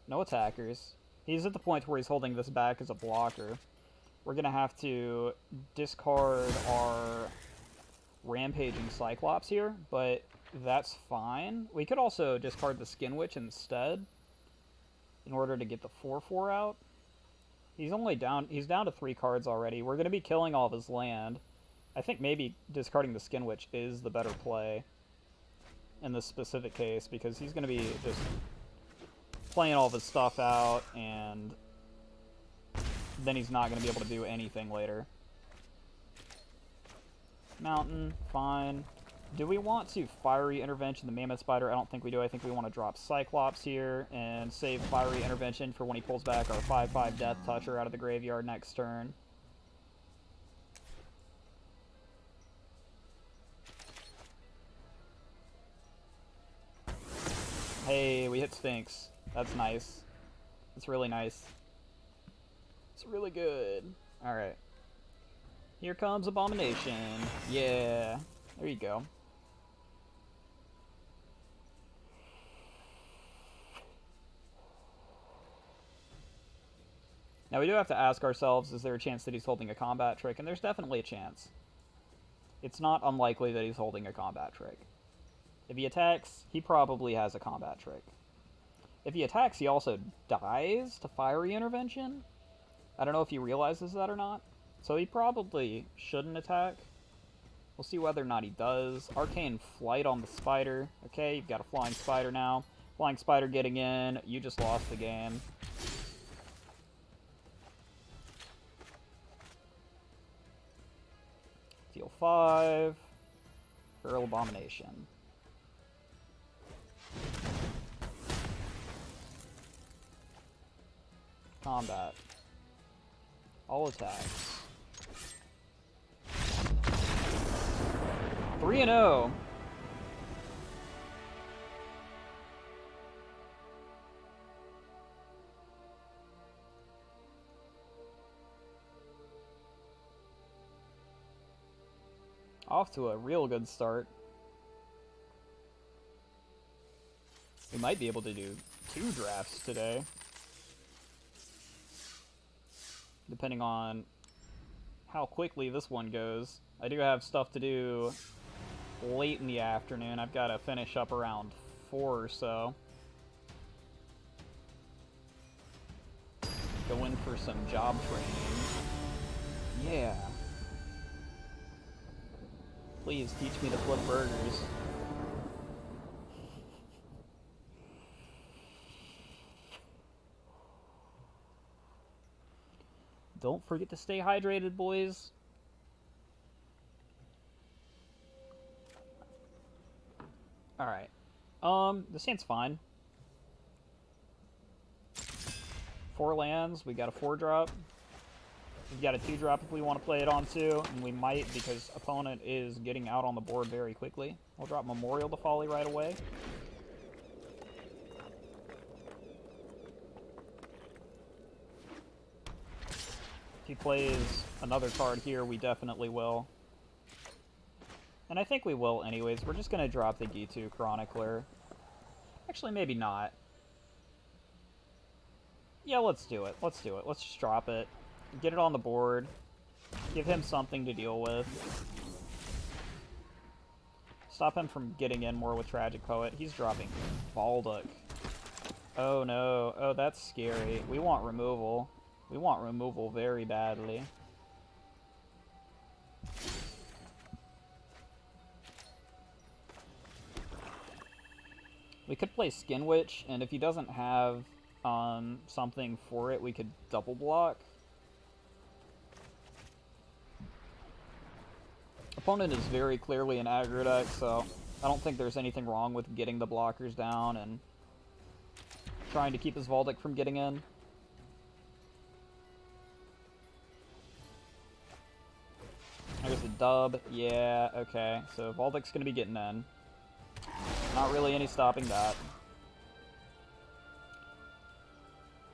No attackers. He's at the point where he's holding this back as a blocker. We're gonna have to discard our Rampaging Cyclops here, but that's fine. We could also discard the Skin Witch instead in order to get the 4/4 out. He's down to 3 cards already. We're gonna be killing all of his land. I think maybe discarding the Skin Witch is the better play in this specific case, because he's gonna be just playing all of his stuff out, and then he's not going to be able to do anything later. Mountain, fine. Do we want to Fiery Intervention the Mammoth Spider? I don't think we do. I think we want to drop Cyclops here and save Fiery Intervention for when he pulls back our 5/5 Death Toucher out of the graveyard next turn. Hey, we hit Sphinx. That's nice. That's really nice. It's really good. Alright. Here comes Abomination. Yeah. There you go. Now we do have to ask ourselves, is there a chance that he's holding a combat trick? And there's definitely a chance. It's not unlikely that he's holding a combat trick. If he attacks, he probably has a combat trick. If he attacks, he also dies to Fiery Intervention. I don't know if he realizes that or not. So he probably shouldn't attack. We'll see whether or not he does. Arcane Flight on the Spider. Okay, you've got a Flying Spider now. Flying Spider getting in. You just lost the game. Deal 5. Feral Abomination. Combat. All attacks. 3-0. Off to a real good start. We might be able to do 2 drafts today, depending on how quickly this one goes. I do have stuff to do late in the afternoon. I've got to finish up around 4 or so. Go in for some job training. Yeah. Please teach me to flip burgers. Don't forget to stay hydrated, boys. Alright. This hand's fine. 4 lands, we got a 4-drop. We've got a 2-drop if we want to play it on 2, and we might because opponent is getting out on the board very quickly. We'll drop Memorial to Folly right away. If he plays another card here, we definitely will. And I think we will anyways. We're just going to drop the G2 Chronicler. Actually, maybe not. Yeah, let's do it. Let's do it. Let's just drop it. Get it on the board. Give him something to deal with. Stop him from getting in more with Tragic Poet. He's dropping Balduck. Oh no. Oh, that's scary. We want removal. We want removal very badly. We could play Skin Witch, and if he doesn't have something for it, we could double block. Opponent is very clearly an aggro deck, so I don't think there's anything wrong with getting the blockers down and trying to keep his Valdic from getting in. There's a dub. Yeah, okay. So Valdic's going to be getting in. Not really any stopping that.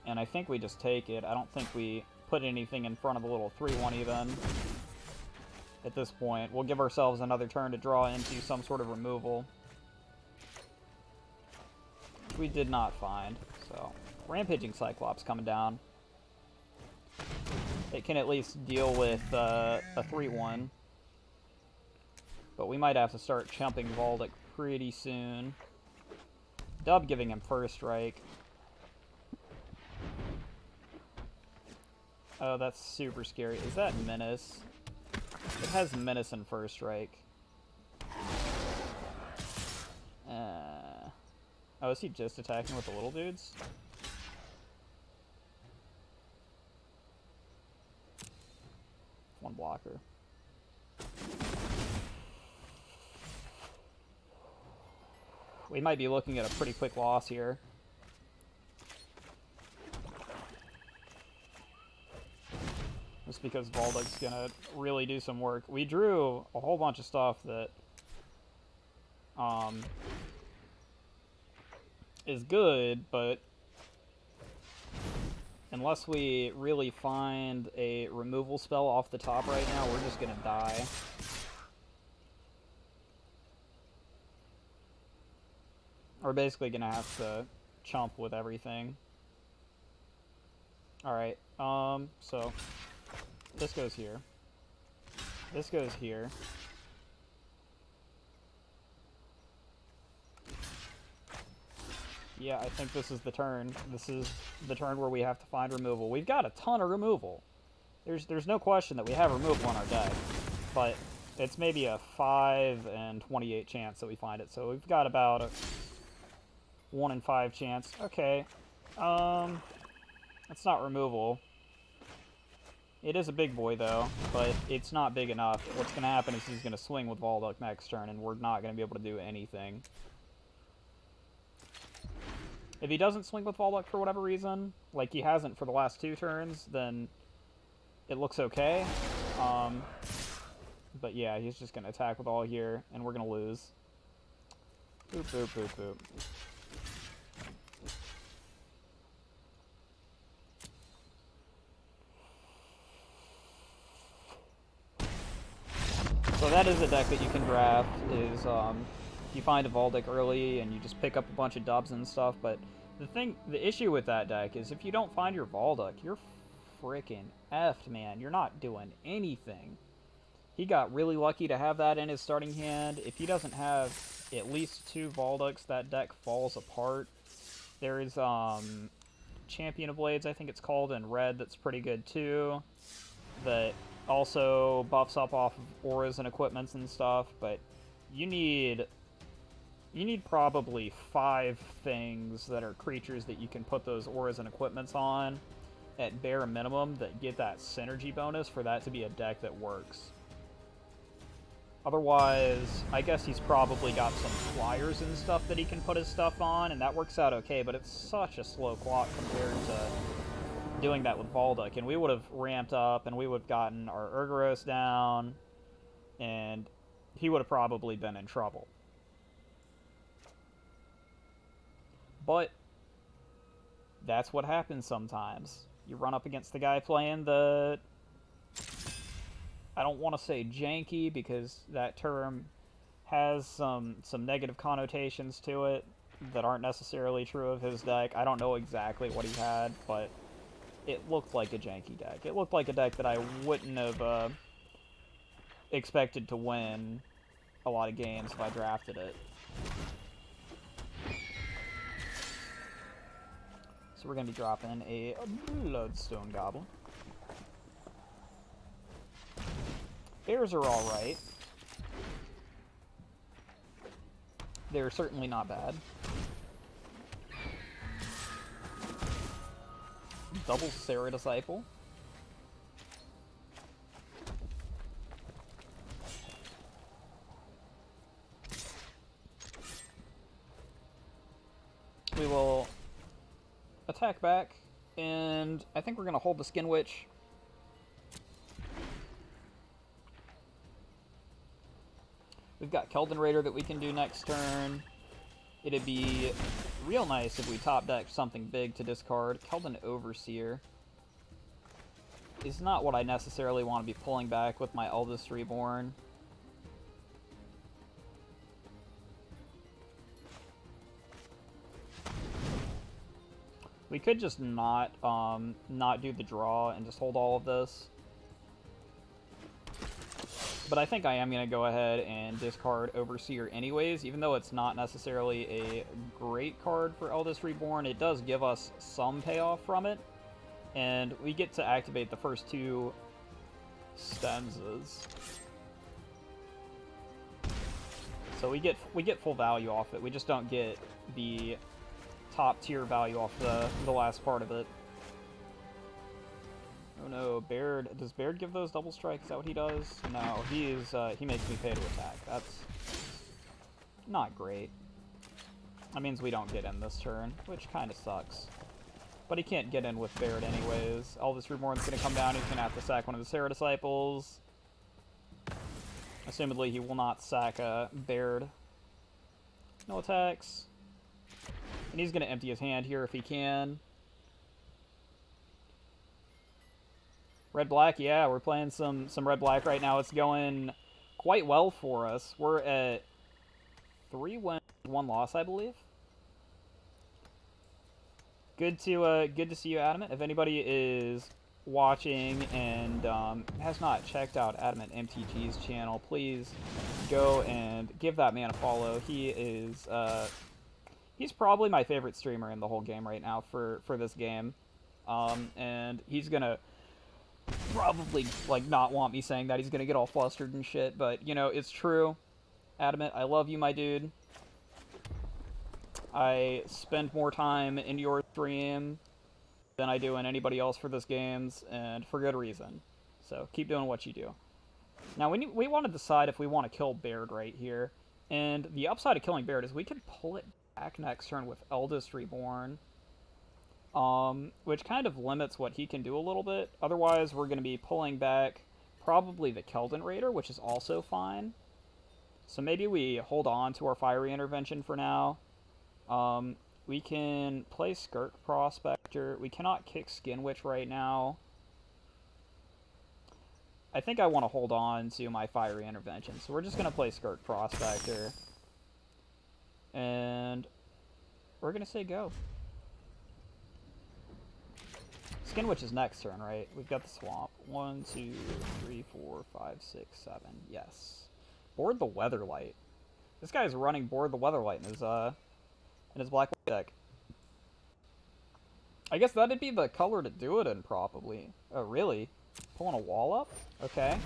And I think we just take it. I don't think we put anything in front of the little 3-1 even. At this point, we'll give ourselves another turn to draw into some sort of removal. Which we did not find. So, Rampaging Cyclops coming down. It can at least deal with a 3-1. But we might have to start chumping Valdic pretty soon. Dub giving him first strike. Oh, that's super scary. Is that Menace? It has Menace and first strike. Oh, is he just attacking with the little dudes? One blocker. We might be looking at a pretty quick loss here. Just because Valdic's gonna really do some work. We drew a whole bunch of stuff that is good, but unless we really find a removal spell off the top right now, we're just gonna die. We're basically gonna have to chump with everything. Alright, so this goes here. This goes here. Yeah, I think this is the turn. This is the turn where we have to find removal. We've got a ton of removal. There's no question that we have removal in our deck, but it's maybe a 5 and 28 chance that we find it. So we've got about a 1 in 5 chance. Okay, that's not removal. It is a big boy though, but it's not big enough. What's going to happen is he's going to swing with Valduck next turn, and we're not going to be able to do anything. If he doesn't swing with Valduck for whatever reason, like he hasn't for the last 2 turns, then it looks okay. But yeah, he's just going to attack with all here, and we're going to lose. Boop, boop, boop, boop. So So that is a deck that you can draft, is you find a Valdic early and you just pick up a bunch of dubs and stuff, but the issue with that deck is if you don't find your Valdic, you're freaking effed, man. You're not doing anything. He got really lucky to have that in his starting hand. If he doesn't have at least 2 Valdics, that deck falls apart. There's Champion of Blades, I think it's called, in red, that's pretty good too. That also buffs up off of auras and equipments and stuff, but you need probably 5 things that are creatures that you can put those auras and equipments on at bare minimum that get that synergy bonus for that to be a deck that works. Otherwise, I guess he's probably got some flyers and stuff that he can put his stuff on, and that works out okay, but it's such a slow clock compared to doing that with Valdic, and we would have ramped up, and we would have gotten our Urgaros down, and he would have probably been in trouble. But that's what happens sometimes. You run up against the guy playing the... I don't want to say janky, because that term has some negative connotations to it that aren't necessarily true of his deck. I don't know exactly what he had, but it looked like a janky deck. It looked like a deck that I wouldn't have expected to win a lot of games if I drafted it. So we're going to be dropping a Bloodstone Goblin. Bears are alright. They're certainly not bad. Double Serra Disciple. We will attack back, and I think we're going to hold the Skin Witch. We've got Keldon Raider that we can do next turn. It'd be real nice if we top decked something big to discard. Keldon Overseer is not what I necessarily want to be pulling back with my Eldest Reborn. We could just not do the draw and just hold all of this. But I think I am going to go ahead and discard Overseer anyways, even though it's not necessarily a great card for Eldest Reborn. It does give us some payoff from it, and we get to activate the first 2 stanzas. So we get full value off it. We just don't get the top tier value off the last part of it. Oh no, Baird. Does Baird give those double strikes? Is that what he does? No, he makes me pay to attack. That's not great. That means we don't get in this turn, which kind of sucks. But he can't get in with Baird anyways. Eldest Reborn's gonna come down, he's gonna have to sack one of the Serra Disciples. Assumedly he will not sack Baird. No attacks. And he's gonna empty his hand here if he can. Red-black, yeah, we're playing some red-black right now. It's going quite well for us. We're at 3 wins, 1 loss, I believe. Good to see you, Adamant. If anybody is watching and has not checked out Adamant MTG's channel, please go and give that man a follow. He is he's probably my favorite streamer in the whole game right now for this game, and he's gonna probably like not want me saying that. He's gonna get all flustered and shit, but you know, it's true. Adamant, I love you, my dude. I spend more time in your stream than I do in anybody else for this games, and for good reason. So keep doing what you do. Now we want to decide if we want to kill Baird right here, and the upside of killing Baird is we can pull it back next turn with Eldest Reborn. Which kind of limits what he can do a little bit. Otherwise, we're going to be pulling back probably the Keldon Raider, which is also fine. So maybe we hold on to our Fiery Intervention for now. We can play Skirk Prospector. We cannot kick Skin Witch right now. I think I want to hold on to my Fiery Intervention, so we're just going to play Skirt Prospector. And we're going to say go. Skin Witch is next turn, right? We've got the Swamp. 1, 2, 3, 4, 5, 6, 7. Yes. Board the Weatherlight. This guy's running Board the Weatherlight in his black deck. I guess that'd be the color to do it in, probably. Oh, really? Pulling a wall up? Okay.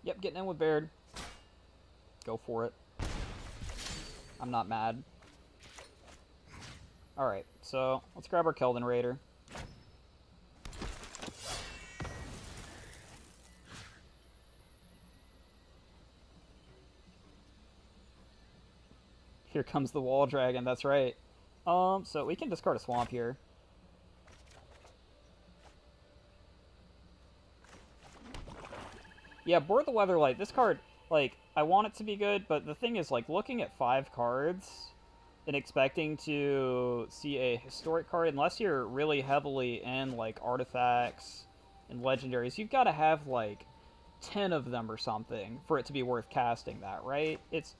Yep, getting in with Baird. Go for it. I'm not mad. Alright, so let's grab our Keldon Raider. Here comes the Wall Dragon, that's right. So we can discard a Swamp here. Yeah, Board the Weatherlight. This card, like, I want it to be good, but the thing is, like, looking at 5 cards and expecting to see a historic card, unless you're really heavily in, like, artifacts and legendaries, you've got to have, like, 10 of them or something for it to be worth casting that, right? It's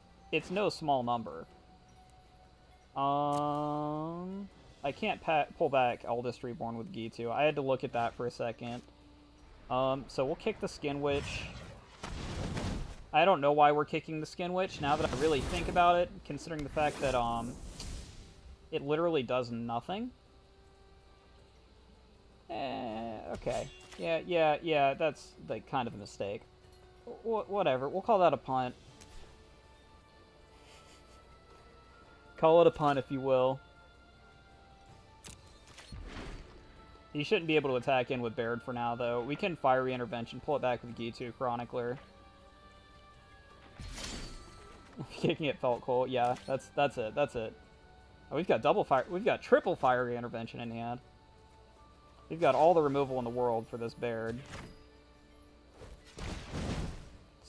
no small number. I can't pull back Eldest Reborn with Gitu. I had to look at that for a second. So we'll kick the Skin Witch. I don't know why we're kicking the Skin Witch, now that I really think about it, considering the fact that, it literally does nothing. Okay. Yeah, that's, like, kind of a mistake. Whatever, we'll call that a punt. Call it a punt, if you will. He shouldn't be able to attack in with Baird for now, though. We can Fiery Intervention, pull it back with Gitu Chronicler. Kicking it felt cool. Yeah, that's it. Oh, we've got triple Fiery Intervention in hand. We've got all the removal in the world for this Baird.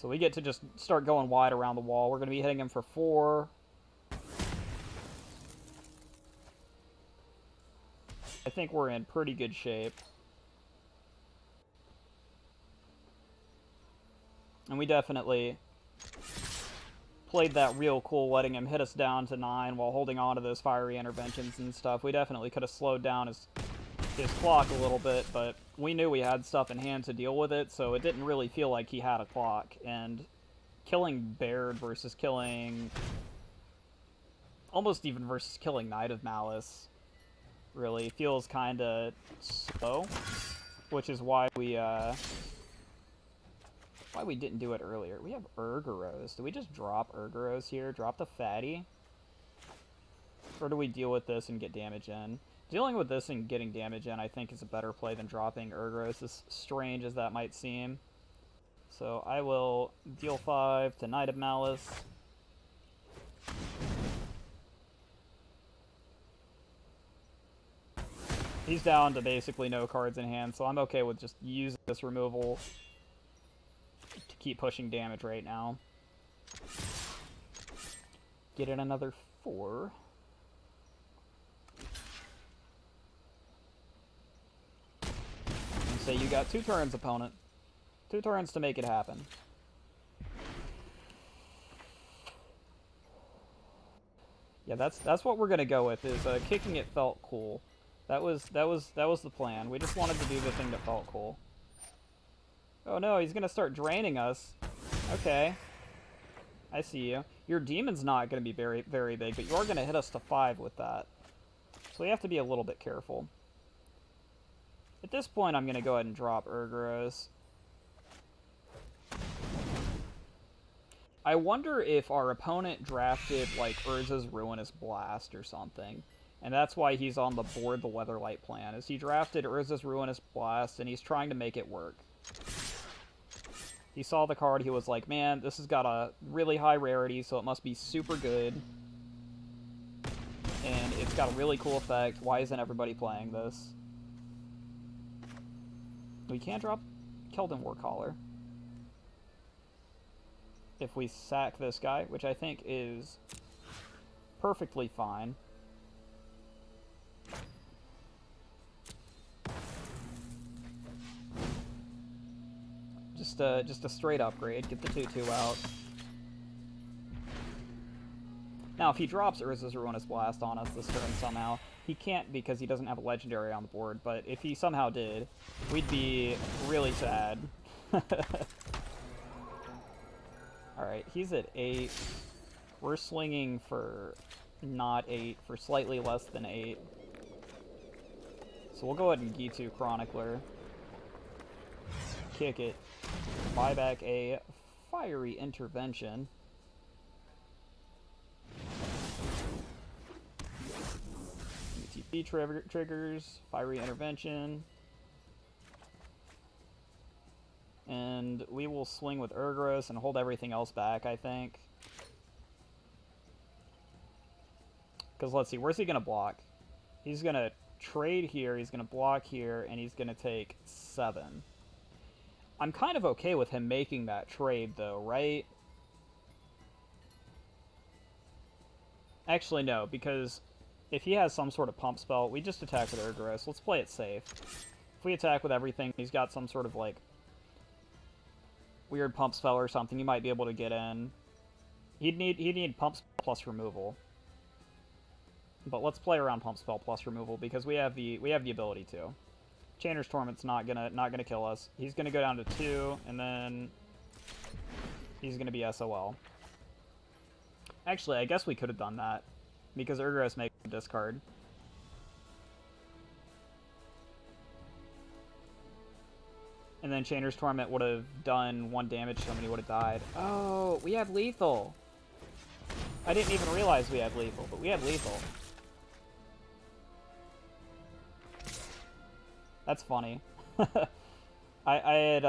So we get to just start going wide around the wall. We're going to be hitting him for 4. I think we're in pretty good shape. And we definitely played that real cool, letting him hit us down to 9 while holding on to those Fiery Interventions and stuff. We definitely could have slowed down his clock a little bit, but we knew we had stuff in hand to deal with it, so it didn't really feel like he had a clock. And killing Baird versus killing... almost even versus killing Knight of Malice really feels kind of slow, which is why we didn't do it earlier. We have Urgaros. Do we just drop Urgaros here? Drop the Fatty? Or do we deal with this and get damage in? Dealing with this and getting damage in, I think, is a better play than dropping Urgaros, as strange as that might seem. So I will deal 5 to Knight of Malice. He's down to basically no cards in hand, so I'm okay with just using this removal to keep pushing damage right now. Get in another 4. And say you got 2 turns, opponent. 2 turns to make it happen. Yeah, that's what we're gonna go with. Is kicking it felt cool. That was the plan. We just wanted to do the thing that felt cool. Oh no, he's gonna start draining us. Okay. I see you. Your demon's not gonna be very, very big, but you are gonna hit us to 5 with that. So we have to be a little bit careful. At this point, I'm gonna go ahead and drop Urgaros. I wonder if our opponent drafted, like, Urza's Ruinous Blast or something. And that's why he's on the Board the Weatherlight plan, is he drafted Urza's Ruinous Blast, and he's trying to make it work. He saw the card, he was like, man, this has got a really high rarity, so it must be super good. And it's got a really cool effect. Why isn't everybody playing this? We can't drop Keldon Warcaller. If we sack this guy, which I think is Perfectly fine. Just a straight upgrade. Get the 2/2 out. Now, if he drops Urza's Ruinous Blast on us this turn somehow, he can't because he doesn't have a legendary on the board, but if he somehow did, we'd be really sad. Alright, he's at 8. We're swinging for not 8, for slightly less than 8. So we'll go ahead and Gitu Chronicler. Kick it. Buy back a Fiery Intervention. UTP triggers, Fiery Intervention. And we will swing with Urgros and hold everything else back, I think. Because let's see, where's he going to block? He's going to trade here, he's going to block here, and he's going to take 7. I'm kind of okay with him making that trade, though, right? Actually, no, because if he has some sort of pump spell, we just attack with Urgros. Let's play it safe. If we attack with everything, he's got some sort of, like, weird pump spell or something, he might be able to get in. He'd need pump spell plus removal. But let's play around pump spell plus removal because we have the ability to. Chainer's Torment's not gonna kill us. He's gonna go down to 2, and then he's gonna be SOL. Actually, I guess we could have done that because Urgros makes a discard. And then Chainer's Torment would have done 1 damage to him and he would have died. Oh, we have lethal. I didn't even realize we had lethal, but we had lethal. That's funny. I had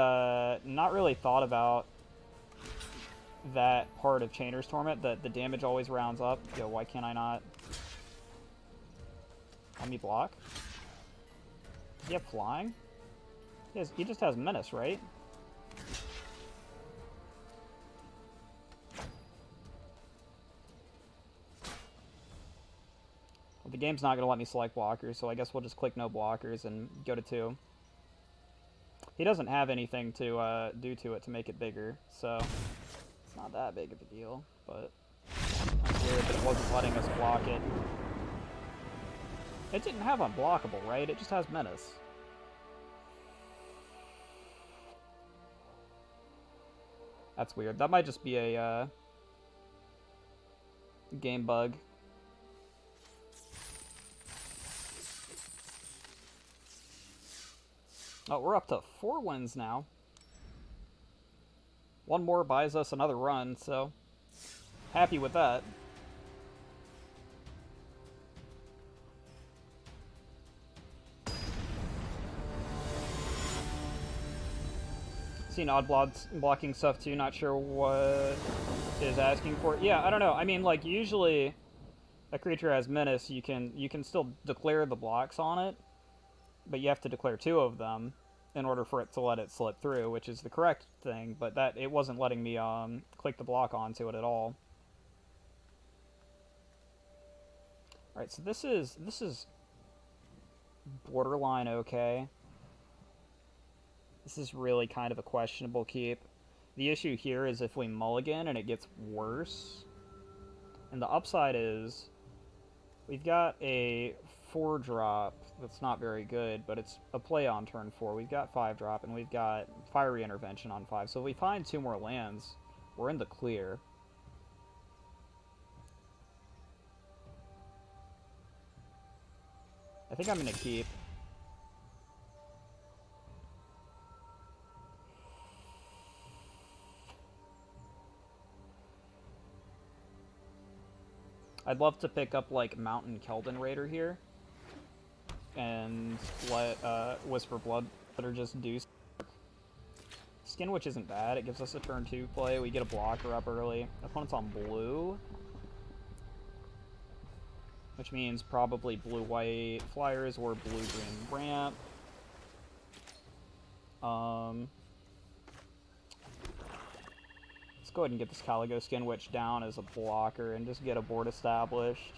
not really thought about that part of Chainer's Torment, that the damage always rounds up. Yo, why can't I not? Let me block. Does he have flying? He just has Menace, right? Well, the game's not going to let me select blockers, so I guess we'll just click no blockers and go to 2. He doesn't have anything to do to it to make it bigger, so it's not that big of a deal, but that's weird that it wasn't letting us block it. It didn't have unblockable, right? It just has Menace. That's weird. That might just be a game bug. Oh, we're up to 4 wins now. 1 more buys us another run, so happy with that. Seen odd blocking stuff too, not sure what is asking for. Yeah, I don't know. I mean, like, usually a creature has Menace, you can still declare the blocks on it, but you have to declare 2 of them in order for it to let it slip through, which is the correct thing, but that it wasn't letting me click the block onto it at all. Alright, so this is borderline okay. This is really kind of a questionable keep. The issue here is if we mulligan and it gets worse. And the upside is we've got a 4-drop that's not very good, but it's a play on turn 4. We've got 5-drop and we've got Fiery Intervention on 5. So if we find 2 more lands, we're in the clear. I think I'm going to keep. I'd love to pick up, like, Mountain Keldon Raider here. And let Whisper Blood or just do Skin Witch isn't bad. It gives us a turn 2 play. We get a blocker up early. Opponent's on blue. Which means probably blue-white flyers or blue-green ramp. Let's go ahead and get this Caligo Skin Witch down as a blocker and just get a board established.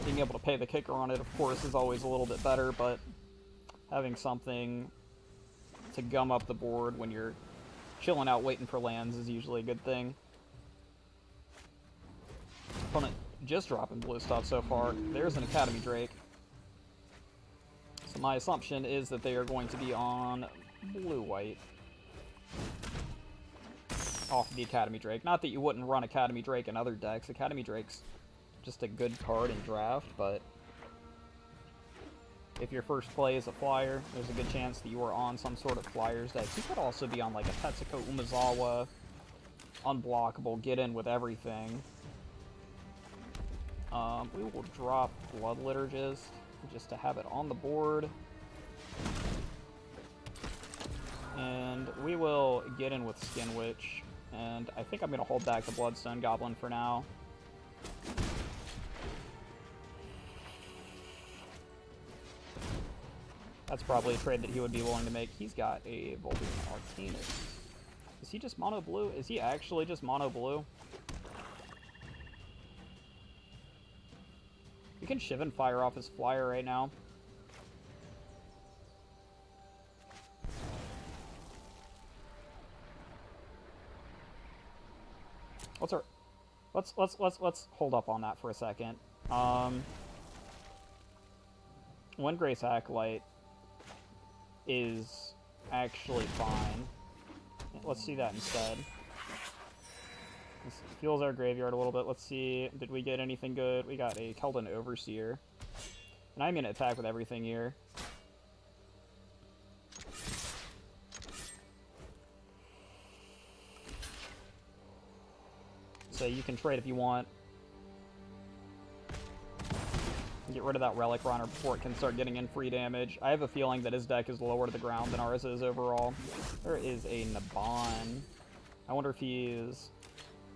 Being able to pay the kicker on it, of course, is always a little bit better, but having something to gum up the board when you're chilling out waiting for lands is usually a good thing. Opponent just dropping blue stuff so far. There's an Academy Drake. So my assumption is that they are going to be on blue-white off the Academy Drake. Not that you wouldn't run Academy Drake in other decks. Academy Drake's just a good card in draft, but if your first play is a flyer, there's a good chance that you are on some sort of flyers deck. You could also be on like a Tetsuko Umezawa, unblockable, get in with everything. We will drop Blood Liturgist just to have it on the board. And we will get in with Skin Witch. And I think I'm going to hold back the Bloodstone Goblin for now. That's probably a trade that he would be willing to make. He's got a Volbeat Arcanist. Is he just mono blue? Is he actually just mono blue? You can Shivan fire off his flyer right now. Let's hold up on that for a second. Windgrace Acolyte is actually fine. Let's see that instead. This fuels our graveyard a little bit. Let's see, did we get anything good? We got a Keldon Overseer. And I'm going to attack with everything here. So you can trade if you want. Get rid of that Relic Runner before it can start getting in free damage. I have a feeling that his deck is lower to the ground than ours is overall. There is a Naban. I wonder if he's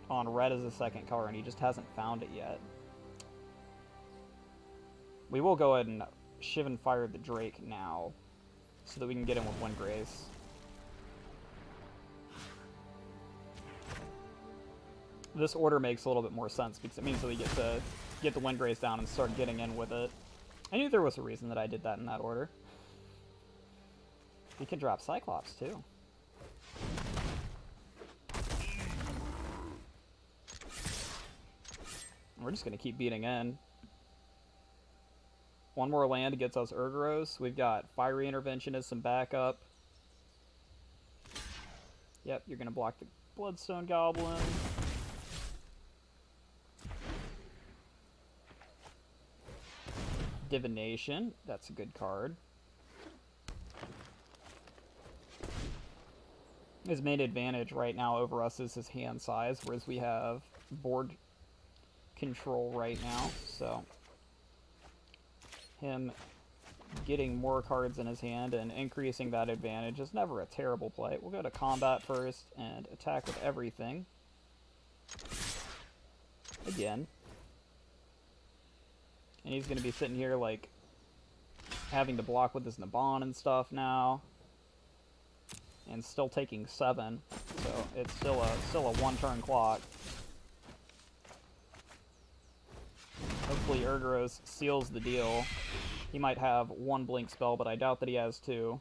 on red as a second color and he just hasn't found it yet. We will go ahead and Shivan fire the Drake now so that we can get in with Windgrace. This order makes a little bit more sense because it means that we get to get the Windgrace down and start getting in with it. I knew there was a reason that I did that in that order. We can drop Cyclops too. We're just going to keep beating in. One more land gets us Urgoros. We've got Fiery Intervention as some backup. Yep, you're going to block the Bloodstone Goblin. Divination, that's a good card. His main advantage right now over us is his hand size, whereas we have board control right now, so him getting more cards in his hand and increasing that advantage is never a terrible play. We'll go to combat first and attack with everything. Again. And he's going to be sitting here, like, having to block with his Naban and stuff now. And still taking 7. So it's still a one-turn clock. Hopefully Urgoros seals the deal. He might have 1 blink spell, but I doubt that he has 2.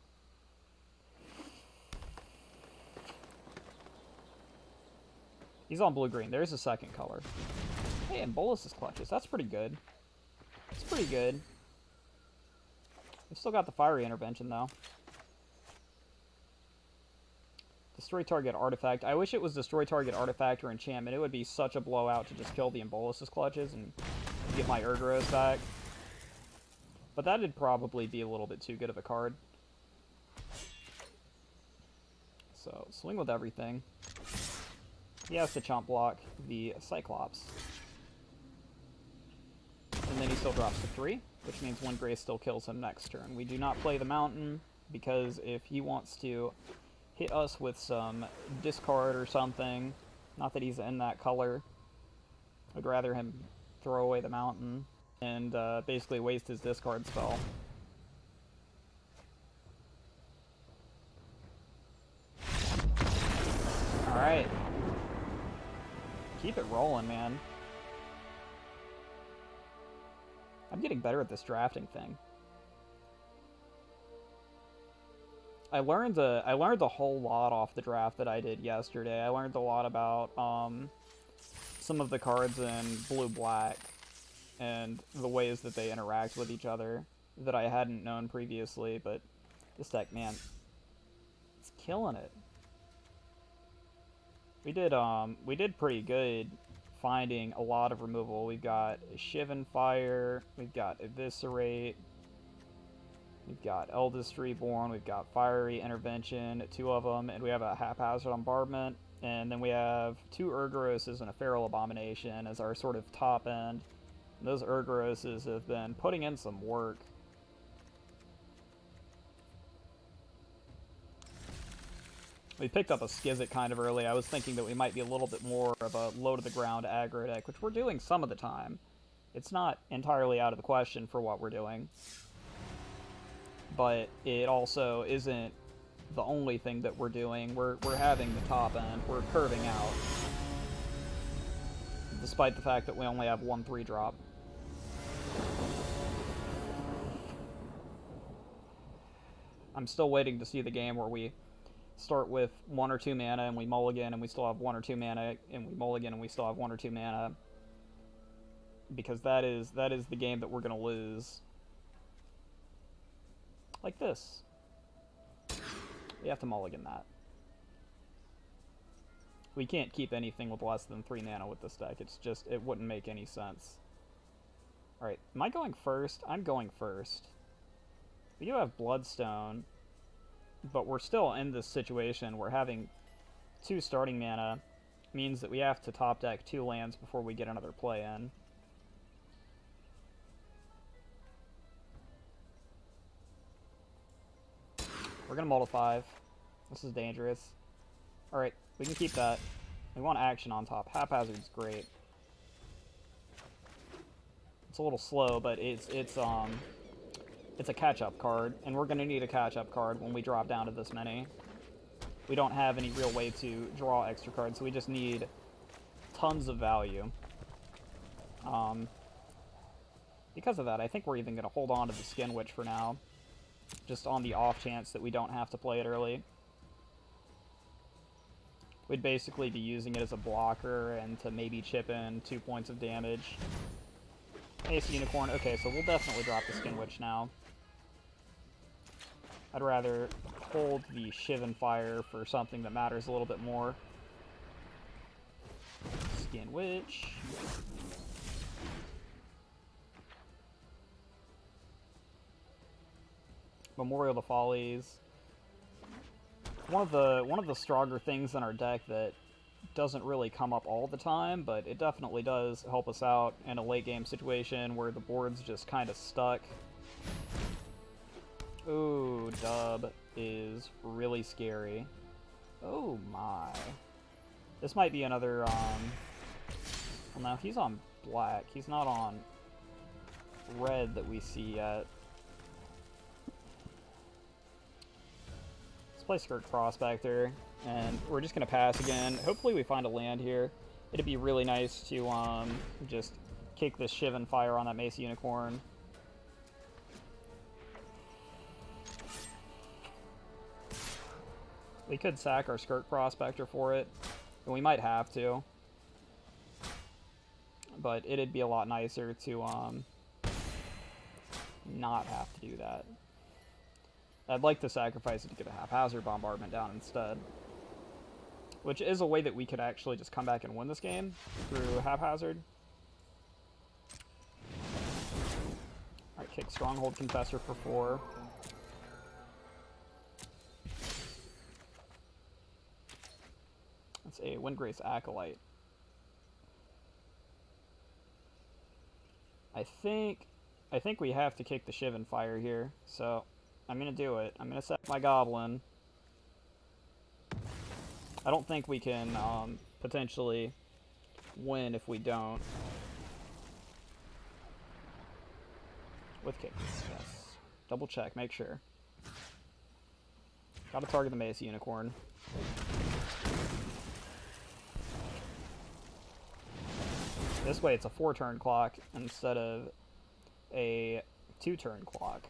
He's on blue-green. There's a second color. Hey, and Bolus's Clutches. That's pretty good. It's pretty good. We've still got the Fiery Intervention, though. Destroy target artifact. I wish it was destroy target artifact or enchantment. It would be such a blowout to just kill the Embolus's Clutches and get my Urgoros back. But that'd probably be a little bit too good of a card. So, swing with everything. He has to chump block the Cyclops. And then he still drops to 3, which means Windgrace still kills him next turn. We do not play the Mountain, because if he wants to hit us with some discard or something, not that he's in that color, I'd rather him throw away the Mountain and basically waste his discard spell. Alright. Keep it rolling, man. I'm getting better at this drafting thing. I learned a whole lot off the draft that I did yesterday. I learned a lot about some of the cards in blue-black and the ways that they interact with each other that I hadn't known previously, but this deck, man, it's killing it. We did pretty good finding a lot of removal. We've got Shivan Fire, we've got Eviscerate, we've got Eldest Reborn, we've got Fiery Intervention, 2 of them, and we have a Haphazard Bombardment, and then we have 2 Urgaroses and a Feral Abomination as our sort of top end. And those Urgaroses have been putting in some work. We picked up a Skizit kind of early. I was thinking that we might be a little bit more of a low-to-the-ground aggro deck, which we're doing some of the time. It's not entirely out of the question for what we're doing. But it also isn't the only thing that we're doing. We're having the top end. We're curving out. Despite the fact that we only have 1 3-drop. I'm still waiting to see the game where we start with 1 or 2 mana and we mulligan and we still have 1 or 2 mana, and we mulligan and we still have 1 or 2 mana, because that is the game that we're gonna lose. Like this. We have to mulligan that. We can't keep anything with less than 3 mana with this deck. It's just, it wouldn't make any sense. Alright, am I going first? I'm going first. We do have Bloodstone, but we're still in this situation where having 2 starting mana means that we have to top deck 2 lands before we get another play in. We're gonna mull to 5. This is dangerous. Alright, we can keep that. We want action on top. Haphazard's great. It's a little slow, but it's a catch-up card, and we're going to need a catch-up card when we drop down to this many. We don't have any real way to draw extra cards, so we just need tons of value. Because of that, I think we're even going to hold on to the Skin Witch for now, just on the off chance that we don't have to play it early. We'd basically be using it as a blocker and to maybe chip in 2 points of damage. Ace Unicorn. Okay, so we'll definitely drop the Skin Witch now. I'd rather hold the Shivan Fire for something that matters a little bit more. Skin Witch. Memorial to Follies. One of the stronger things in our deck that doesn't really come up all the time, but it definitely does help us out in a late game situation where the board's just kind of stuck. Ooh, Dub is really scary. Oh my. This might be another, well no, he's on black. He's not on red that we see yet. Play Skirt Prospector, and we're just gonna pass again. Hopefully we find a land here. It'd be really nice to just kick this Shivan Fire on that Mace Unicorn. We could sack our Skirt Prospector for it, and we might have to. But it'd be a lot nicer to not have to do that. I'd like to sacrifice it to get a Haphazard Bombardment down instead. Which is a way that we could actually just come back and win this game through Haphazard. Alright, kick Stronghold Confessor for 4. That's a Windgrace Acolyte. I think we have to kick the Shivan Fire here, so I'm gonna do it. I'm gonna sack my Goblin. I don't think we can potentially win if we don't. With kick, yes. Double check, make sure. Gotta target the Mace Unicorn. This way it's a 4-turn clock instead of a 2-turn clock.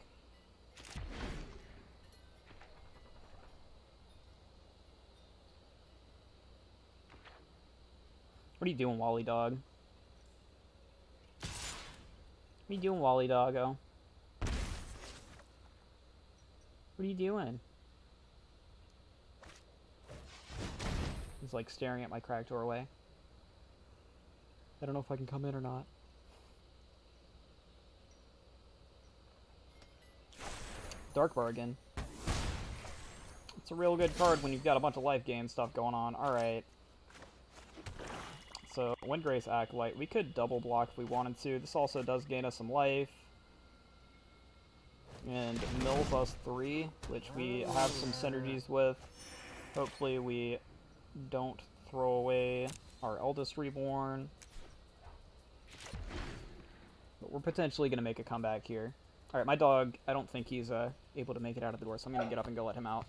What are you doing, Wally Dog? What are you doing, Wally Doggo? What are you doing? He's like staring at my cracked doorway. I don't know if I can come in or not. Dark Bargain. It's a real good card when you've got a bunch of life gain stuff going on. Alright. So, Windgrace Acolyte. We could double block if we wanted to. This also does gain us some life. And mills us 3, which we have some synergies with. Hopefully we don't throw away our Eldest Reborn. But we're potentially going to make a comeback here. Alright, my dog, I don't think he's able to make it out of the door, so I'm going to get up and go let him out.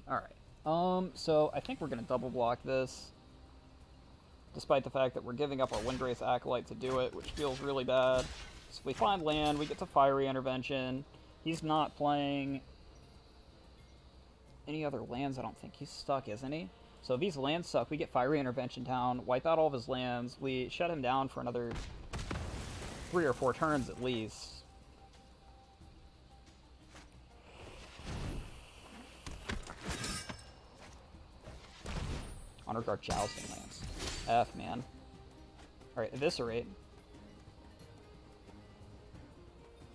Alright, so I think we're going to double block this, despite the fact that we're giving up our Windgrace Acolyte to do it, which feels really bad. So if we find land, we get to Fiery Intervention. He's not playing any other lands, I don't think. He's stuck, isn't he? So if he's land stuck, we get Fiery Intervention down, wipe out all of his lands, we shut him down for another 3 or 4 turns at least. Honor Guard Jousting Lance. F, man. Alright, Eviscerate.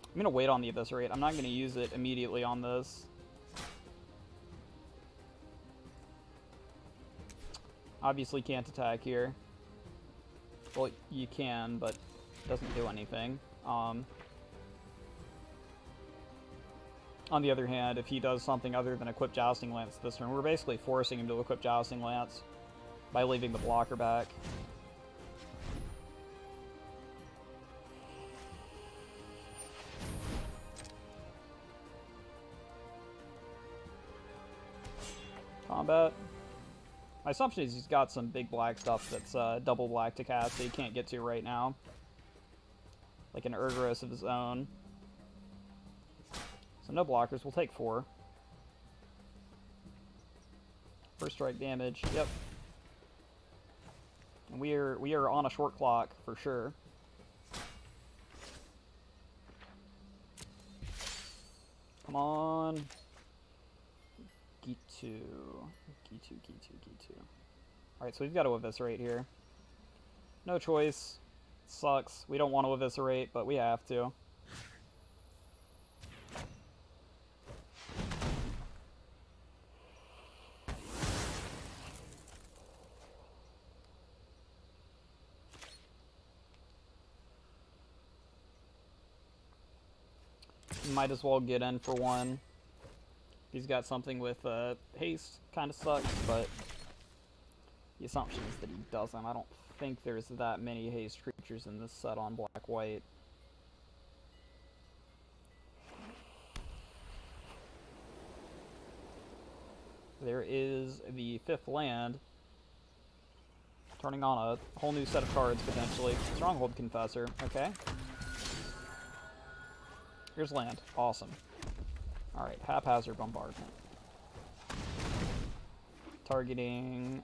I'm going to wait on the Eviscerate. I'm not going to use it immediately on this. Obviously can't attack here. Well, you can, but it doesn't do anything. On the other hand, if he does something other than equip Jousting Lance this turn, we're basically forcing him to equip Jousting Lance by leaving the blocker back. Combat. My assumption is he's got some big black stuff that's double black to cast that he can't get to right now. Like an Urgoros of his own. So no blockers, we'll take 4. First strike damage, yep. And we are on a short clock, for sure. Come on. Gitu. Alright, so we've got to Eviscerate here. No choice. Sucks. We don't want to Eviscerate, but we have to. Might as well get in for one. He's got something with haste, kind of sucks, but the assumption is that he doesn't. I don't think there's that many haste creatures in this set on black-white. There is the 5th land, turning on a whole new set of cards, potentially. Stronghold Confessor, okay. Here's land. Awesome. Alright, Haphazard Bombardment. Targeting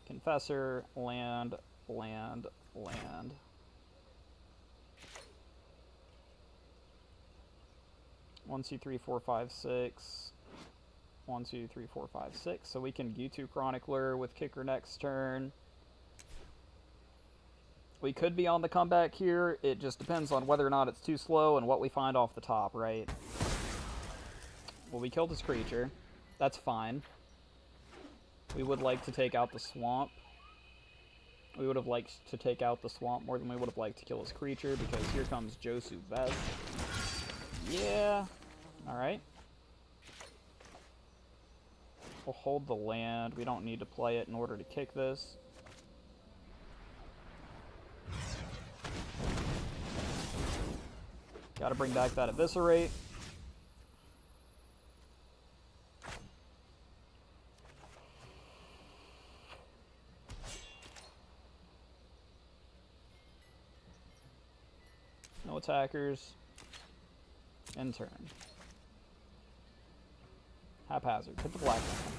Confessor, land, land, land. One, two, three, four, five, six. 1, 2, 3, 4, 5, 6. So we can G2 Chronicler with Kicker next turn. We could be on the comeback here. It just depends on whether or not it's too slow and what we find off the top, right? Well, we killed this creature. That's fine. We would like to take out the swamp. We would have liked to take out the swamp more than we would have liked to kill his creature, because here comes Josu Vest. Yeah. Alright. We'll hold the land. We don't need to play it in order to kick this. Gotta bring back that Eviscerate. No attackers. End turn. Haphazard. Hit the black land.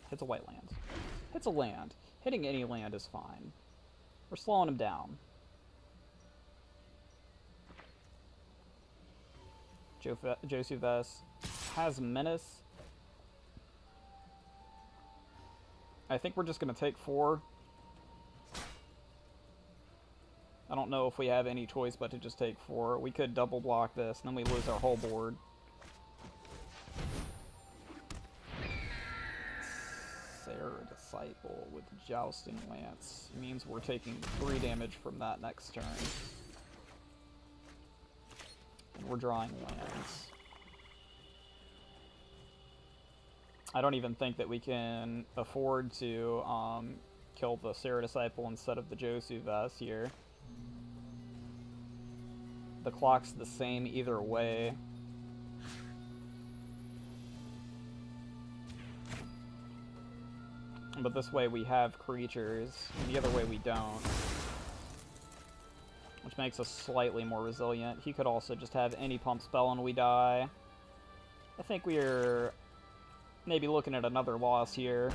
Hits a white land. Hits a land. Hitting any land is fine. We're slowing him down. Josu Vest has Menace. I think we're just going to take 4. I don't know if we have any choice but to just take 4. We could double block this, and then we lose our whole board. Sarah Disciple with Jousting Lance. It means we're taking 3 damage from that next turn. And we're drawing lands. I don't even think that we can afford to kill the Sarah Disciple instead of the Josu Vest here. The clock's the same either way. But this way we have creatures, and the other way we don't. Which makes us slightly more resilient. He could also just have any pump spell and we die. I think we're maybe looking at another loss here.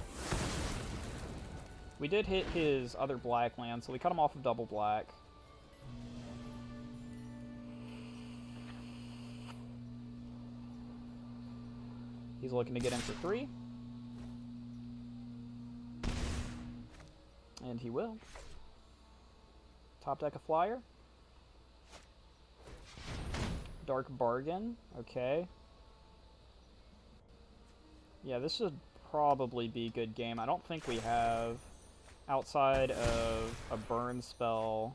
We did hit his other black land, so we cut him off of double black. He's looking to get in for 3. And he will. Top deck a flyer. Dark Bargain. Okay. Yeah, this should probably be a good game. I don't think we have, outside of a burn spell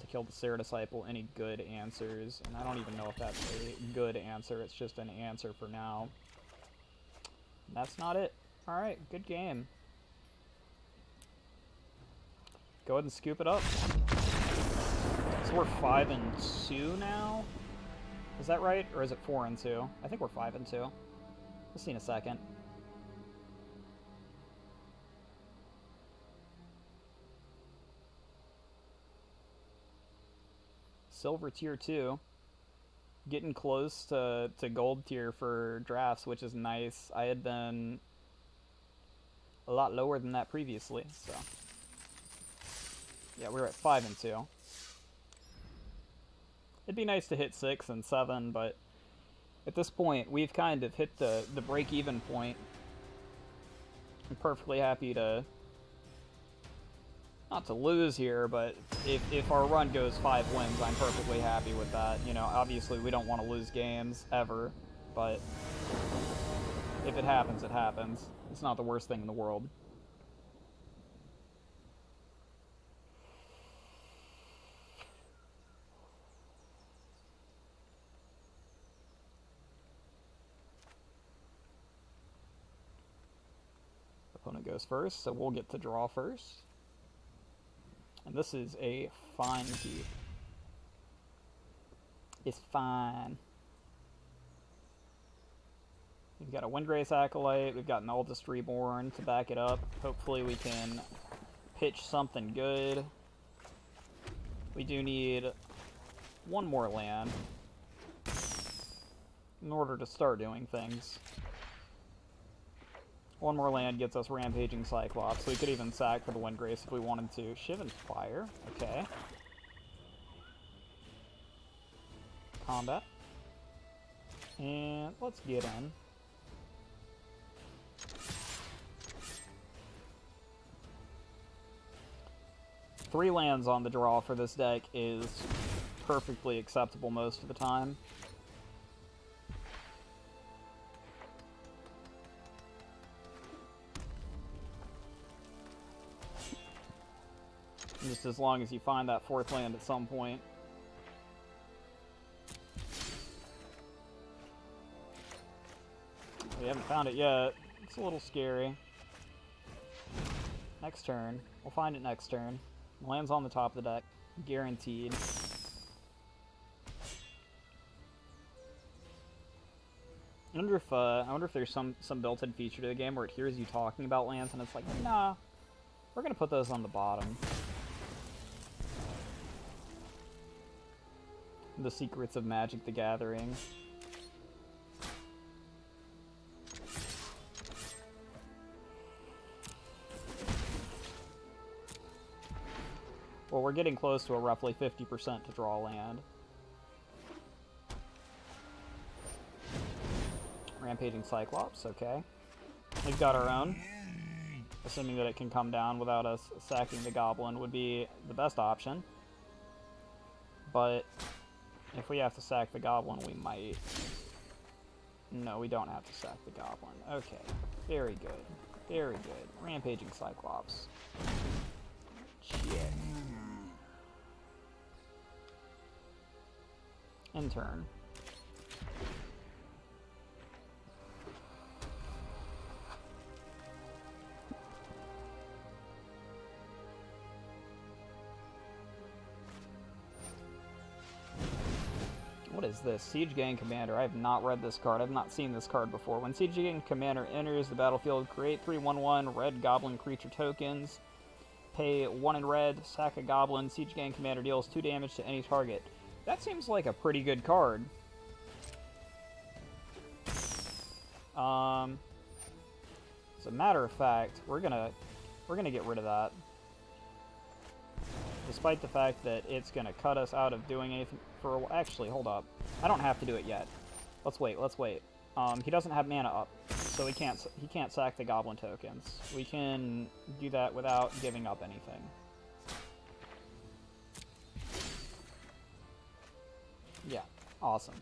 to kill the Sarah Disciple, any good answers. And I don't even know if that's a good answer. It's just an answer for now. And that's not it. Alright, good game. Go ahead and scoop it up. So we're 5-2 now? Is that right? Or is it 4-2? I think we're 5-2. We'll see in a second. Silver tier 2. Getting close to gold tier for drafts, which is nice. I had been a lot lower than that previously, so. Yeah, we're at 5-2. It'd be nice to hit 6 and 7, but at this point, we've kind of hit the break-even point. I'm perfectly happy to, not to lose here, but if our run goes 5 wins, I'm perfectly happy with that. You know, obviously we don't want to lose games, ever, but if it happens, it happens. It's not the worst thing in the world. Opponent goes first, so we'll get to draw first. And this is a fine keep. It's fine. We've got a Windgrace Acolyte, we've got an Aldous Reborn to back it up. Hopefully we can pitch something good. We do need 1 more land in order to start doing things. 1 more land gets us Rampaging Cyclops, so we could even sack for the Windgrace if we wanted to. Shiv and Fire, okay. Combat. And let's get in. Three lands on the draw for this deck is perfectly acceptable most of the time. Just as long as you find that 4th land at some point. We haven't found it yet. It's a little scary. Next turn. We'll find it next turn. Lands on the top of the deck. Guaranteed. I wonder if there's some built-in feature to the game where it hears you talking about lands and it's like, nah, we're gonna put those on the bottom. The secrets of Magic the Gathering. Well, we're getting close to a roughly 50% to draw land. Rampaging Cyclops, okay. We've got our own. Assuming that it can come down without us sacking the Goblin would be the best option. But if we have to sack the Goblin, we might. No, we don't have to sack the Goblin. Okay, very good. Very good. Rampaging Cyclops. Shit. In turn. What is this? Siege Gang Commander. I have not read this card. I've not seen this card before. When Siege Gang Commander enters the battlefield, create 3/1/1 red goblin creature tokens. Pay 1 in red, sack a goblin. Siege Gang Commander deals 2 damage to any target. That seems like a pretty good card. As a matter of fact, we're gonna get rid of that. Despite the fact that it's gonna cut us out of doing anything for a while. Actually, hold up. I don't have to do it yet. Let's wait. He doesn't have mana up, so he can't sack the goblin tokens. We can do that without giving up anything. Yeah, awesome.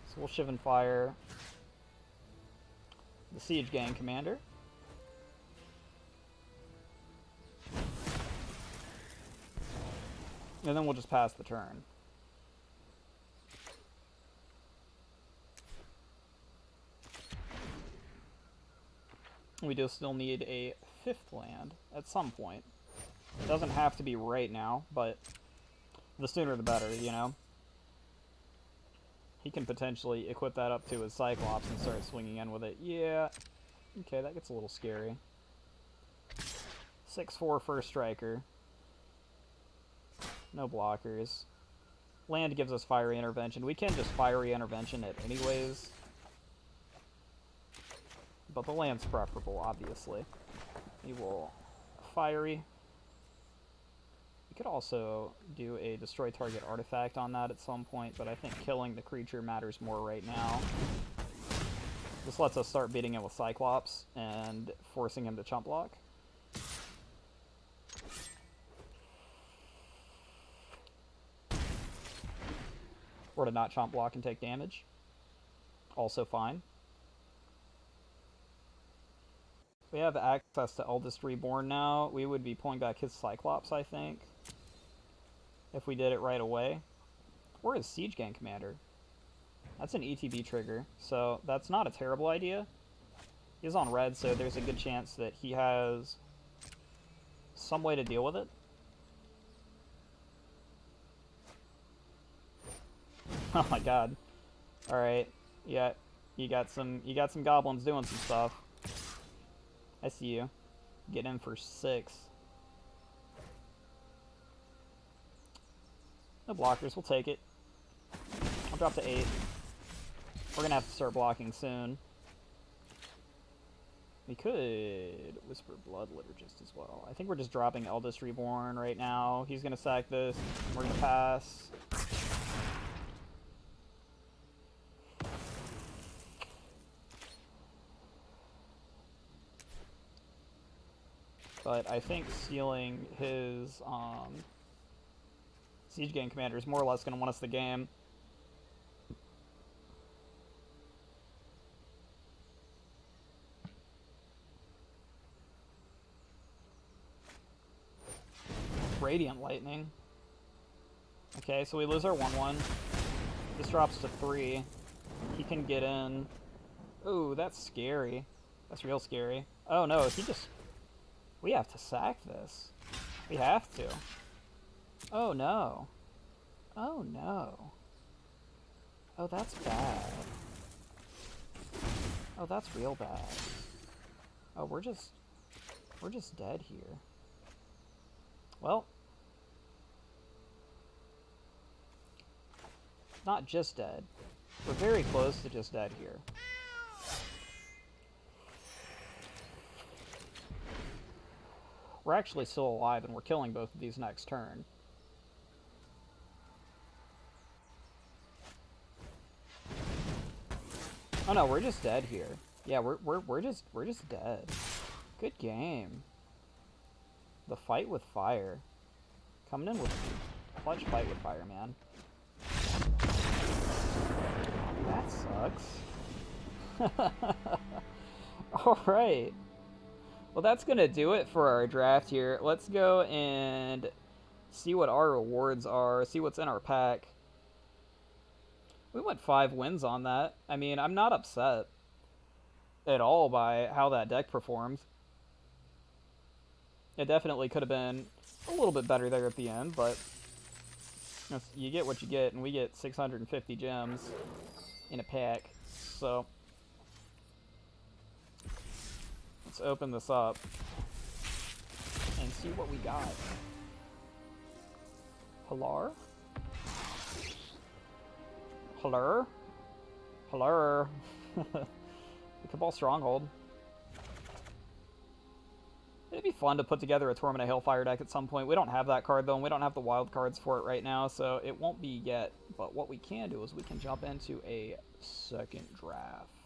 So we'll Shivan Fire the Siege Gang Commander. And then we'll just pass the turn. We do still need a 5th land at some point. It doesn't have to be right now, but the sooner the better, you know? He can potentially equip that up to his Cyclops and start swinging in with it. Yeah. Okay, that gets a little scary. 6/4 first striker. No blockers. Land gives us Fiery Intervention. We can just Fiery Intervention it anyways. But the land's preferable, obviously. We will Fiery. We could also do a Destroy Target Artifact on that at some point, but I think killing the creature matters more right now. This lets us start beating him with Cyclops and forcing him to chump block. Or to not chomp block and take damage. Also fine. We have access to Eldest Reborn now. We would be pulling back his Cyclops, I think. If we did it right away. Or his Siege Gang Commander. That's an ETB trigger, so that's not a terrible idea. He's on red, so there's a good chance that he has some way to deal with it. Oh my god. Alright. Yeah, you got some goblins doing some stuff. I see you. Get in for 6. No blockers, we'll take it. I'll drop to 8. We're gonna have to start blocking soon. We could Whisper Blood Liturgist as well. I think we're just dropping Eldest Reborn right now. He's gonna sack this. We're gonna pass. But I think stealing his Siege Gang Commander is more or less going to win us the game. Radiant Lightning. Okay, so we lose our 1/1. This drops to 3. He can get in. Ooh, that's scary. That's real scary. Oh no, he just... We have to sack this. We have to. Oh no. Oh no. Oh, that's bad. Oh, that's real bad. Oh, we're just dead here. Well, not just dead. We're very close to just dead here. We're actually still alive, and we're killing both of these next turn. Oh no, we're just dead here. Yeah, we're just dead. Good game. The fight with fire. Coming in with clutch fight with fire, man. That sucks. Alright. Well, that's going to do it for our draft here. Let's go and see what our rewards are, see what's in our pack. We went 5 wins on that. I mean, I'm not upset at all by how that deck performed. It definitely could have been a little bit better there at the end, but you get what you get, and we get 650 gems in a pack. So let's open this up and see what we got. Halar? Halar? Halar. The Cabal Stronghold. It'd be fun to put together a Torment of Hailfire deck at some point. We don't have that card, though, and we don't have the wild cards for it right now, so it won't be yet. But what we can do is we can jump into a second draft.